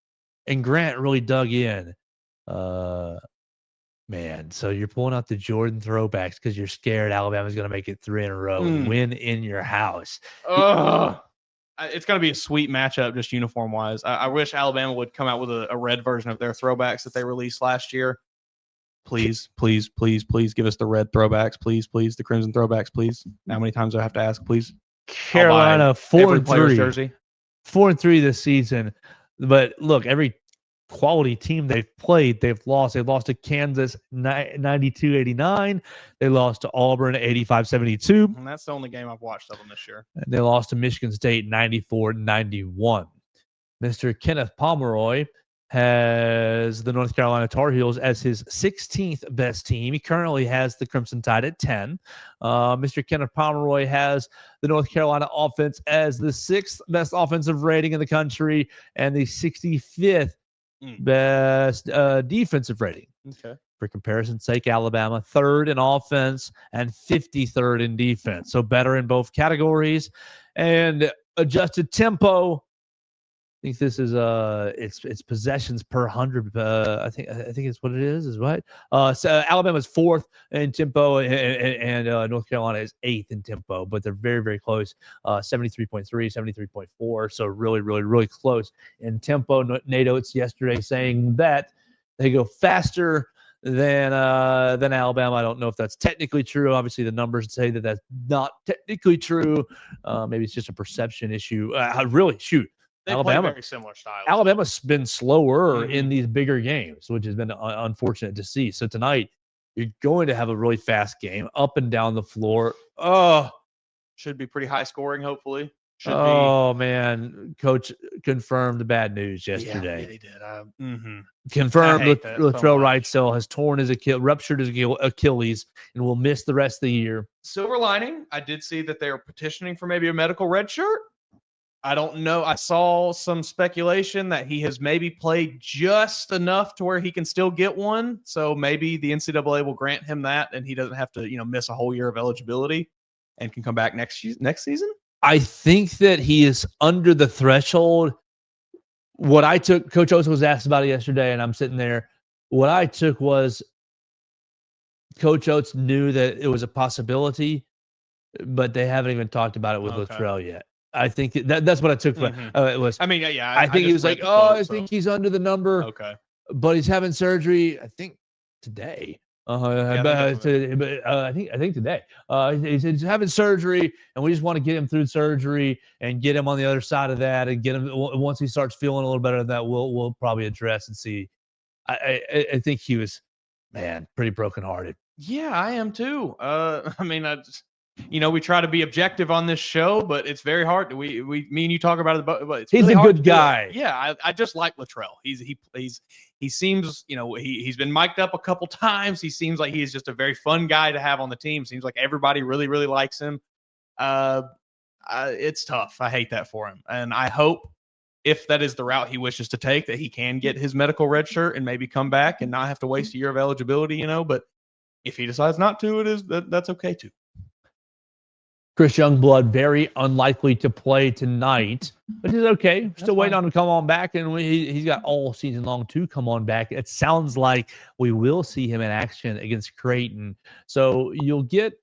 and Grant really dug in. Man, so you're pulling out the Jordan throwbacks because you're scared Alabama's going to make it 3 in a row and win in your house. It's going to be a sweet matchup just uniform-wise. I wish Alabama would come out with a red version of their throwbacks that they released last year. Please give us the red throwbacks. Please, the crimson throwbacks, please. How many times do I have to ask? Please. Carolina 4-3. Jersey. 4-3 this season. But look, every quality team they've played, they've lost. They lost to Kansas 92-89. They lost to Auburn 85-72. And that's the only game I've watched of them this year. And they lost to Michigan State 94-91. Mr. Kenneth Pomeroy has the North Carolina Tar Heels as his 16th best team. He currently has the Crimson Tide at 10. Mr. Kenneth Pomeroy has the North Carolina offense as the 6th best offensive rating in the country and the 65th best defensive rating. Okay. For comparison's sake, Alabama 3rd in offense and 53rd in defense. So better in both categories. And adjusted tempo, I think this is it's possessions per 100. I think it's what it is right. So Alabama's 4th in tempo, and North Carolina is 8th in tempo, but they're very, very close. 73.3, 73.4. So really close in tempo. Nate Oates yesterday saying that they go faster than Alabama. I don't know if that's technically true. Obviously, the numbers say that that's not technically true. Maybe it's just a perception issue. Really, shoot. They Alabama, play very similar styles. Alabama's been slower in these bigger games, which has been unfortunate to see. So tonight, you're going to have a really fast game, up and down the floor. Should be pretty high scoring, hopefully. Should Oh, man. Coach confirmed the bad news be. yesterday. Yeah, he did. Confirmed I hate that so Latrell much. Wrightsell has torn his ruptured his Achilles and will miss the rest of the year. Silver lining, I did see that they were petitioning for maybe a medical red shirt. I don't know. I saw some speculation that he has maybe played just enough to where he can still get one. So maybe the NCAA will grant him that, and he doesn't have to, miss a whole year of eligibility, and can come back next season. I think that he is under the threshold. What I took, Coach Oates was asked about it yesterday, and I'm sitting there. What I took was Coach Oates knew that it was a possibility, but they haven't even talked about it with Latrell yet. I think that's what I took from it. Was. I mean, yeah. I think he was like, I think he's under the number. Okay. But he's having surgery. I think today. I think today. He's having surgery, and we just want to get him through surgery and get him on the other side of that, and get him once he starts feeling a little better. That we'll probably address and see. I think he was, man, pretty brokenhearted. Yeah, I am too. I mean, we try to be objective on this show, but it's very hard. Me and you talk about it, but it's he's really a hard good guy. Yeah, I just like Latrell. He seems, he's been mic'd up a couple times. He seems like he's just a very fun guy to have on the team. Seems like everybody really, really likes him. It's tough. I hate that for him, and I hope if that is the route he wishes to take, that he can get his medical red shirt and maybe come back and not have to waste a year of eligibility. But if he decides not to, that's okay too. Chris Youngblood, very unlikely to play tonight, but he's okay. Still waiting on him to come on back, and he's got all season long to come on back. It sounds like we will see him in action against Creighton. So you'll get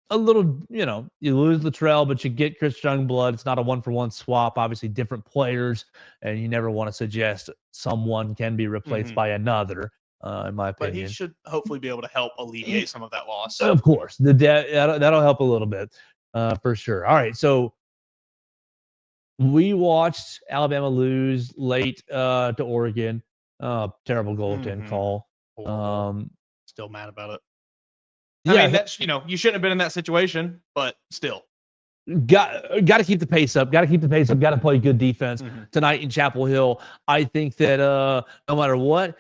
a little, you lose Latrell, but you get Chris Youngblood. It's not a one-for-one swap. Obviously, different players, and you never want to suggest someone can be replaced by another. In my opinion. But he should hopefully be able to help alleviate some of that loss. Of course. That'll help a little bit, for sure. All right, so we watched Alabama lose late to Oregon. Terrible goaltend call. Still mad about it. Yeah, I mean, that's, you shouldn't have been in that situation, but still. Got to keep the pace up. Got to play good defense tonight in Chapel Hill. I think that no matter what,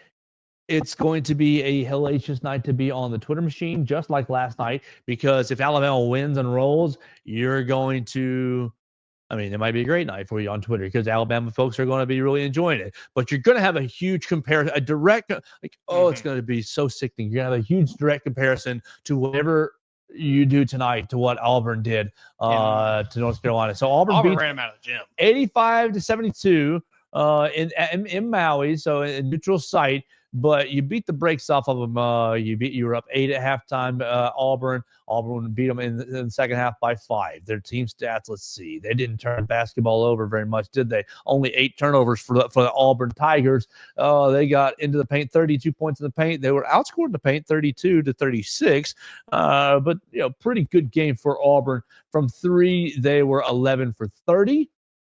it's going to be a hellacious night to be on the Twitter machine, just like last night, because if Alabama wins and rolls, you're going to, it might be a great night for you on Twitter because Alabama folks are going to be really enjoying it. But you're going to have a huge comparison, a direct, it's going to be so sickening. You're going to have a huge direct comparison to whatever you do tonight to what Auburn did to North Carolina. So Auburn beat ran him out of the gym. 85-72 in Maui, so in neutral site. But you beat the brakes off of them. You were up 8 at halftime. Auburn beat them in the second half by 5. Their team stats, let's see. They didn't turn basketball over very much, did they? Only 8 turnovers for the Auburn Tigers. They got into the paint, 32 points in the paint. They were outscored in the paint, 32-36. But pretty good game for Auburn. From 3, they were 11 for 30.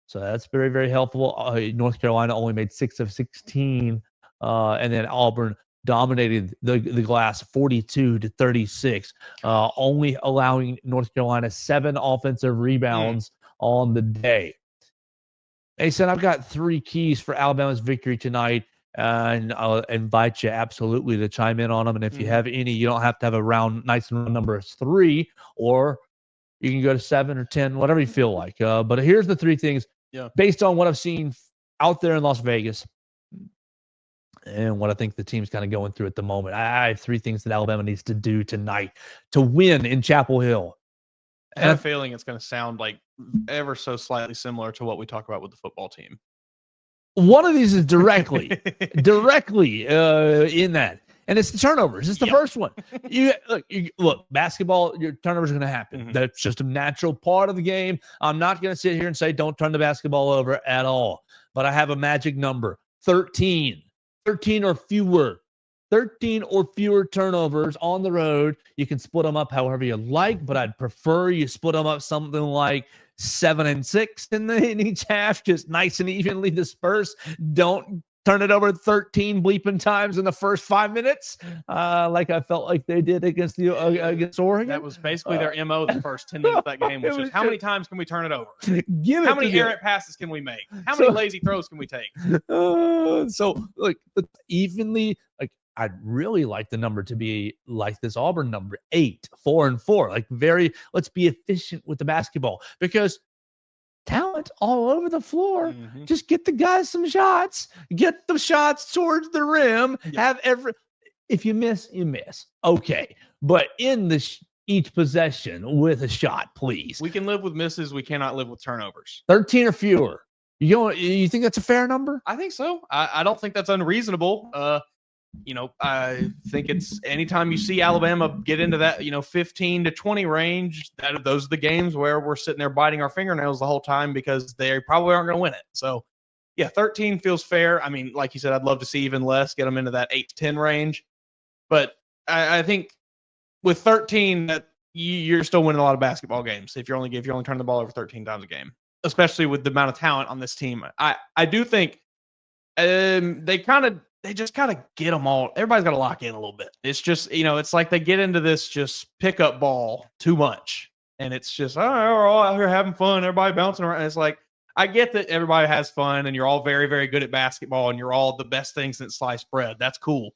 So that's very, very helpful. North Carolina only made 6 of 16. And then Auburn dominated the glass 42-36, only allowing North Carolina 7 offensive rebounds on the day. They said, I've got 3 keys for Alabama's victory tonight, and I'll invite you absolutely to chime in on them. And if you have any, you don't have to have a nice round number of 3, or you can go to 7 or 10, whatever you feel like. But here's the 3 things based on what I've seen out there in Las Vegas and what I think the team's kind of going through at the moment. I have 3 things that Alabama needs to do tonight to win in Chapel Hill. I have a feeling it's going to sound like ever so slightly similar to what we talk about with the football team. One of these is directly in that. And it's the turnovers. It's the first one. Look, basketball, your turnovers are going to happen. That's just a natural part of the game. I'm not going to sit here and say don't turn the basketball over at all. But I have a magic number, 13. 13 or fewer. 13 or fewer turnovers on the road. You can split them up however you like, but I'd prefer you split them up something like 7 and 6 in each half, just nice and evenly dispersed. Don't turn it over 13 bleeping times in the first 5 minutes, like I felt like they did against against Oregon. That was basically their MO the first 10 minutes of that game, which is how many times can we turn it over? How many errant passes can we make? How many lazy throws can we take? So, like, evenly, like, I'd really like the number to be like this Auburn number, 8, 4 and 4. Like, let's be efficient with the basketball, because talent all over the floor. Mm-hmm. Just get the guys some shots. Get the shots towards the rim. Yeah. If you miss, you miss. Okay, but in each possession with a shot, please. We can live with misses. We cannot live with turnovers. 13 or fewer. You think that's a fair number? I think so. I don't think that's unreasonable. I think it's anytime you see Alabama get into that, 15 to 20 range, those are the games where we're sitting there biting our fingernails the whole time because they probably aren't going to win it. So, yeah, 13 feels fair. I mean, like you said, I'd love to see even less, get them into that 8 to 10 range. But I think with 13, that you're still winning a lot of basketball games if you're only turning the ball over 13 times a game, especially with the amount of talent on this team. I do think they just kind of get them all. Everybody's got to lock in a little bit. It's just, it's like they get into this just pickup ball too much. And it's just, we're all out here having fun. Everybody bouncing around. And it's like, I get that everybody has fun and you're all very, very good at basketball and you're all the best things since sliced bread. That's cool.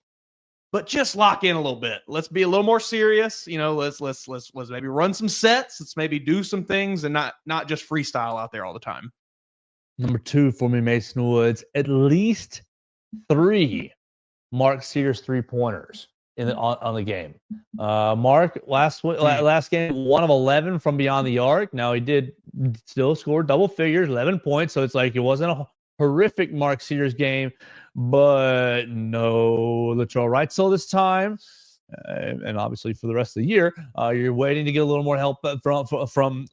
But just lock in a little bit. Let's be a little more serious. Let's maybe run some sets. Let's maybe do some things and not just freestyle out there all the time. Number 2 for me, Mason Woods, at least 3 Mark Sears 3-pointers on the game. Mark last game, 1 of 11 from beyond the arc. Now he did still score double figures, 11 points. So it's like it wasn't a horrific Mark Sears game, but no Latrell Wrightsell this time. And obviously for the rest of the year, you're waiting to get a little more help from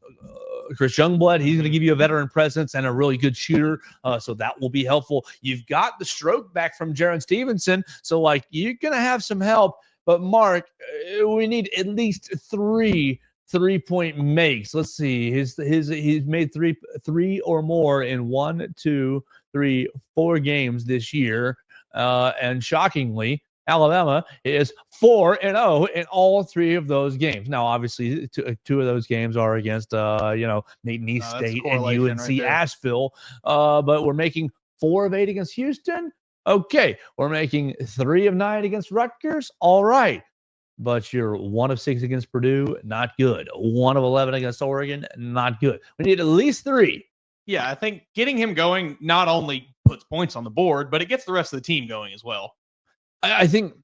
Chris Youngblood. He's going to give you a veteran presence and a really good shooter, so that will be helpful. You've got the stroke back from Jaron Stevenson, so like you're going to have some help. But Mark, we need at least 3 3-point makes. Let's see, he's made three or more in 1, 2, 3, 4 games this year, and shockingly, Alabama is 4-0 in all 3 of those games. Now, obviously, 2 of those games are against, Nathan East State and UNC right Asheville. But we're making 4 of 8 against Houston. Okay, we're making 3 of 9 against Rutgers. All right, but you're 1 of 6 against Purdue. Not good. 1 of 11 against Oregon. Not good. We need at least 3. Yeah, I think getting him going not only puts points on the board, but it gets the rest of the team going as well. I think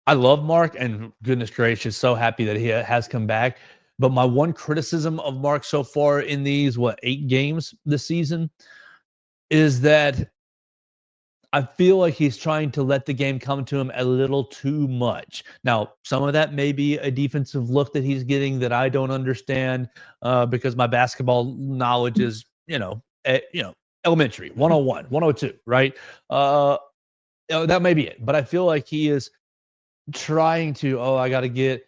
I love Mark, and goodness gracious, so happy that he has come back. But my one criticism of Mark so far in these, 8 games this season, is that I feel like he's trying to let the game come to him a little too much. Now, some of that may be a defensive look that he's getting that I don't understand because my basketball knowledge is, elementary, 101, 102, right? That may be it, but I feel like he is trying to. I got to get.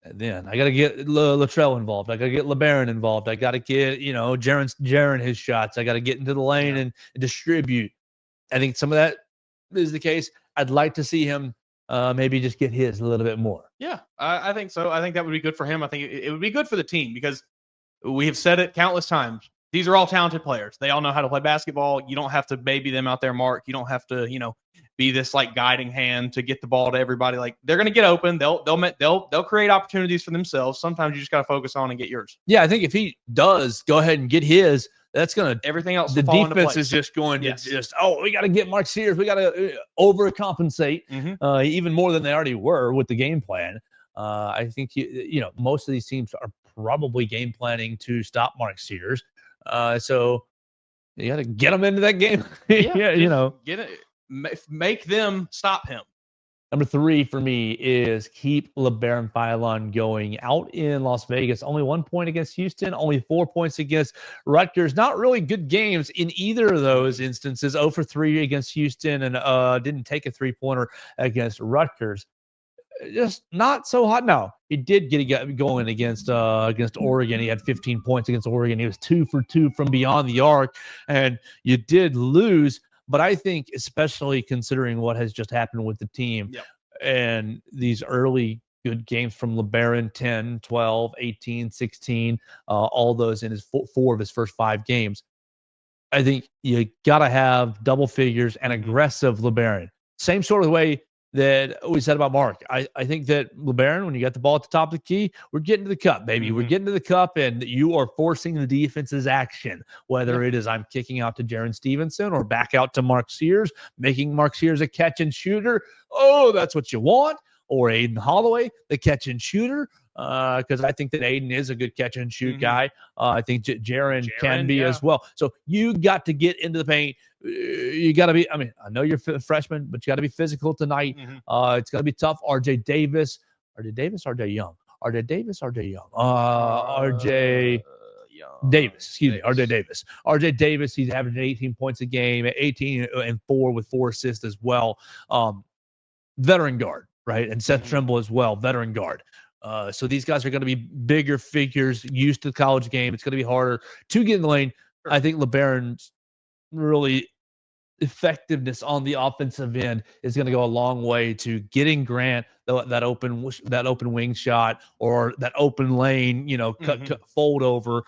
Then I got to get Latrell involved. I got to get LeBaron involved. I got to get Jaron his shots. I got to get into the lane and distribute. I think some of that is the case. I'd like to see him maybe just get his a little bit more. Yeah, I think so. I think that would be good for him. I think it would be good for the team because we have said it countless times. These are all talented players. They all know how to play basketball. You don't have to baby them out there, Mark. You don't have to, be this like guiding hand to get the ball to everybody. Like they're going to get open. They'll create opportunities for themselves. Sometimes you just got to focus on and get yours. Yeah, I think if he does go ahead and get his, that's going to everything else. The defense is just going to we got to get Mark Sears. We got to overcompensate even more than they already were with the game plan. I think most of these teams are probably game planning to stop Mark Sears. So you got to get them into that game. Get it. Make them stop him. Number 3 for me is keep LeBaron Philon going out in Las Vegas. Only 1 point against Houston, only 4 points against Rutgers. Not really good games in either of those instances. 0 for 3 against Houston and didn't take a 3-pointer against Rutgers. Just not so hot. Now, he did get it going against Oregon. He had 15 points against Oregon. He was 2 for 2 from beyond the arc, and you did lose. But I think, especially considering what has just happened with the team and these early good games from LeBaron, 10, 12, 18, 16, all those in his four of his first 5 games, I think you got to have double figures and aggressive LeBaron. Same sort of way that we said about Mark. I think that LeBaron, when you got the ball at the top of the key, we're getting to the cup, baby. We're getting to the cup, and you are forcing the defense's action, whether it is I'm kicking out to Jaron Stevenson or back out to Mark Sears, making Mark Sears a catch and shooter. Oh, that's what you want. Or Aiden Holloway, the catch and shooter, because I think that Aiden is a good catch and shoot guy. I think Jaron can be as well. So you got to get into the paint. You got to be, I mean, I know you're a freshman, but you got to be physical tonight. It's going to be tough. RJ Davis, RJ Young. RJ Davis, RJ Young. RJ Davis, excuse me, RJ Davis. RJ Davis, he's averaging 18 points a game, 18 and 4 with 4 assists as well. Veteran guard, right? And Seth Trimble as well, veteran guard. So these guys are going to be bigger figures, used to the college game. It's going to be harder to get in the lane. I think LeBaron's really effectiveness on the offensive end is going to go a long way to getting Grant that open wing shot or that open lane, fold over,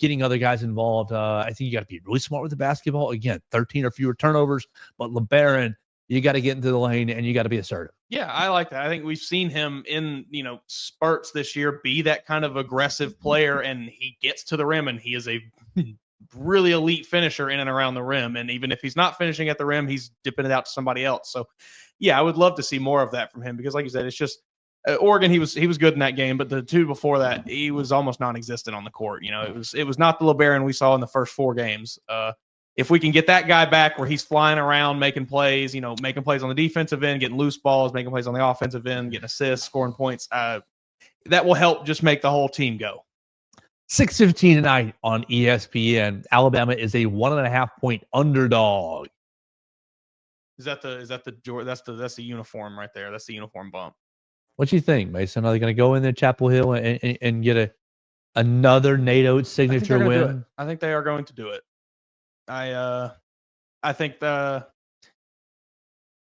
getting other guys involved. I think you got to be really smart with the basketball. Again, 13 or fewer turnovers, but LeBaron, you got to get into the lane and you got to be assertive. Yeah, I like that. I think we've seen him in, spurts this year be that kind of aggressive player, and he gets to the rim, and he is a really elite finisher in and around the rim. And even if he's not finishing at the rim, he's dipping it out to somebody else. So, yeah, I would love to see more of that from him because, like you said, it's just Oregon. He was good in that game, but the 2 before that, he was almost non-existent on the court. It was not the LeBaron we saw in the first 4 games. If we can get that guy back where he's flying around, making plays, making plays on the defensive end, getting loose balls, making plays on the offensive end, getting assists, scoring points, that will help just make the whole team go. 6:15 tonight on ESPN. Alabama is a 1.5-point underdog. That's the uniform right there. That's the uniform bump. What do you think, Mason? Are they going to go in there, Chapel Hill, and get another Nate Oates signature win? I think they are going to do it. I think that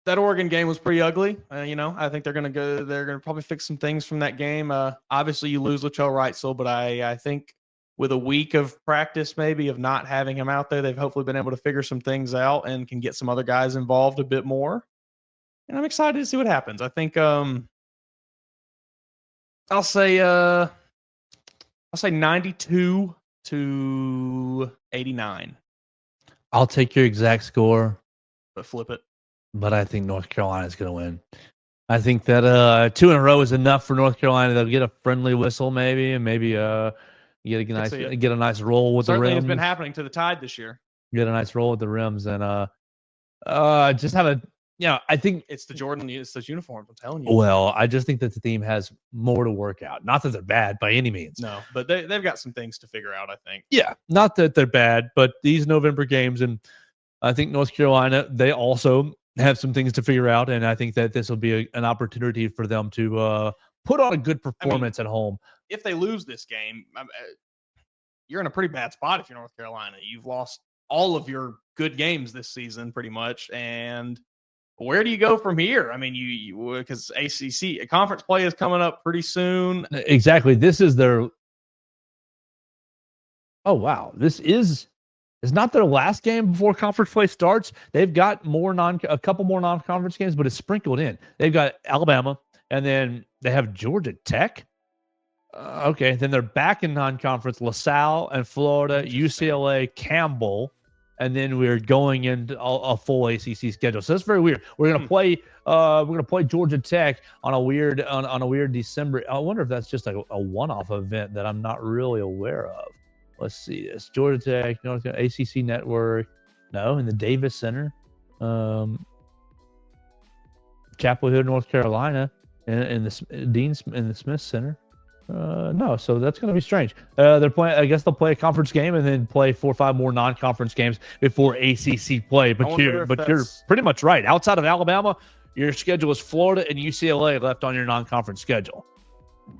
Oregon game was pretty ugly. I think they're gonna probably fix some things from that game. Obviously you lose Latrell Wrightsell, but I think with a week of practice maybe of not having him out there, they've hopefully been able to figure some things out and can get some other guys involved a bit more. And I'm excited to see what happens. I think I'll say 92-89. I'll take your exact score, but flip it. But I think North Carolina is going to win. I think that 2 in a row is enough for North Carolina. They'll get a friendly whistle maybe, and maybe get a nice roll with the rims. Certainly has been happening to the Tide this year. Get a nice roll with the rims and just have a. I think it's those uniforms. I'm telling you. Well, I just think that the team has more to work out. Not that they're bad by any means. No, but they've got some things to figure out, I think. Yeah, not that they're bad, but these November games, and I think North Carolina, they also have some things to figure out, and I think that this will be an opportunity for them to put on a good performance at home. If they lose this game, you're in a pretty bad spot if you're North Carolina. You've lost all of your good games this season pretty much, and where do you go from here? I mean, you because ACC conference play is coming up pretty soon. Exactly. This is their. Oh wow! This is not their last game before conference play starts. They've got a couple more non-conference games, but it's sprinkled in. They've got Alabama, and then they have Georgia Tech. Okay, then they're back in non-conference: LaSalle and Florida, UCLA, Campbell. And then we're going into a full ACC schedule, so that's very weird. We're gonna play. We're gonna play Georgia Tech on a weird December. I wonder if that's just a one-off event that I'm not really aware of. Let's see this: Georgia Tech, ACC Network. No, in the Davis Center, Chapel Hill, North Carolina, in the Smith Center. No, so that's going to be strange. They're playing. I guess they'll play a conference game and then play 4 or 5 more non-conference games before ACC play. But you're pretty much right. Outside of Alabama, your schedule is Florida and UCLA left on your non-conference schedule.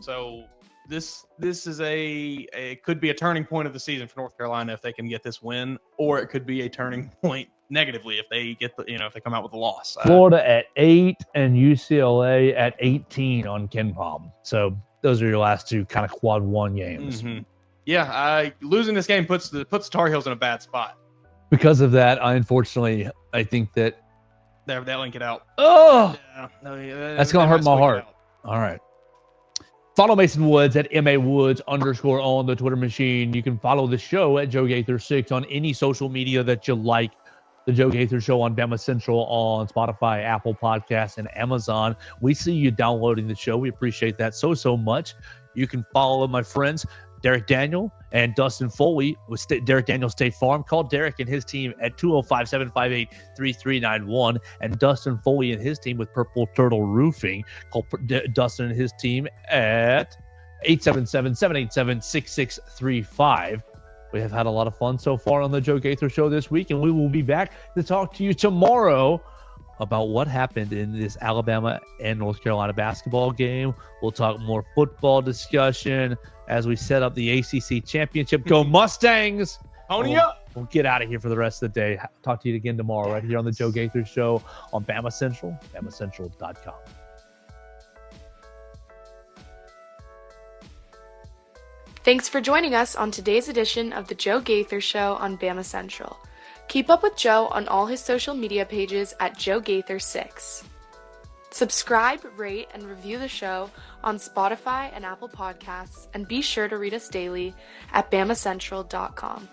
So this is it could be a turning point of the season for North Carolina if they can get this win, or it could be a turning point negatively if they get if they come out with a loss. Florida at 8 and UCLA at 18 on KenPom. So those are your last two kind of quad one games. Mm-hmm. Yeah, losing this game puts the Tar Heels in a bad spot. Because of that, I think that They link it out. Oh, Yeah, that's gonna hurt my heart. All right. Follow Mason Woods at MAWoods_ on the Twitter machine. You can follow the show at Joe Gaither 6 on any social media that you like. The Joe Gaither Show on Bama Central on Spotify, Apple Podcasts, and Amazon. We see you downloading the show. We appreciate that so much. You can follow my friends, Derek Daniel and Dustin Foley with Derek Daniel State Farm. Call Derek and his team at 205-758-3391. And Dustin Foley and his team with Purple Turtle Roofing. Call Dustin and his team at 877-787-6635. We have had a lot of fun so far on the Joe Gaither Show this week, and we will be back to talk to you tomorrow about what happened in this Alabama and North Carolina basketball game. We'll talk more football discussion as we set up the ACC championship. Go Mustangs! Pony up! We'll get out of here for the rest of the day. Talk to you again tomorrow right here on the Joe Gaither Show on Bama Central, BamaCentral.com. Thanks for joining us on today's edition of the Joe Gaither Show on Bama Central. Keep up with Joe on all his social media pages at Joe Gaither 6. Subscribe, rate, and review the show on Spotify and Apple Podcasts, and be sure to read us daily at BamaCentral.com.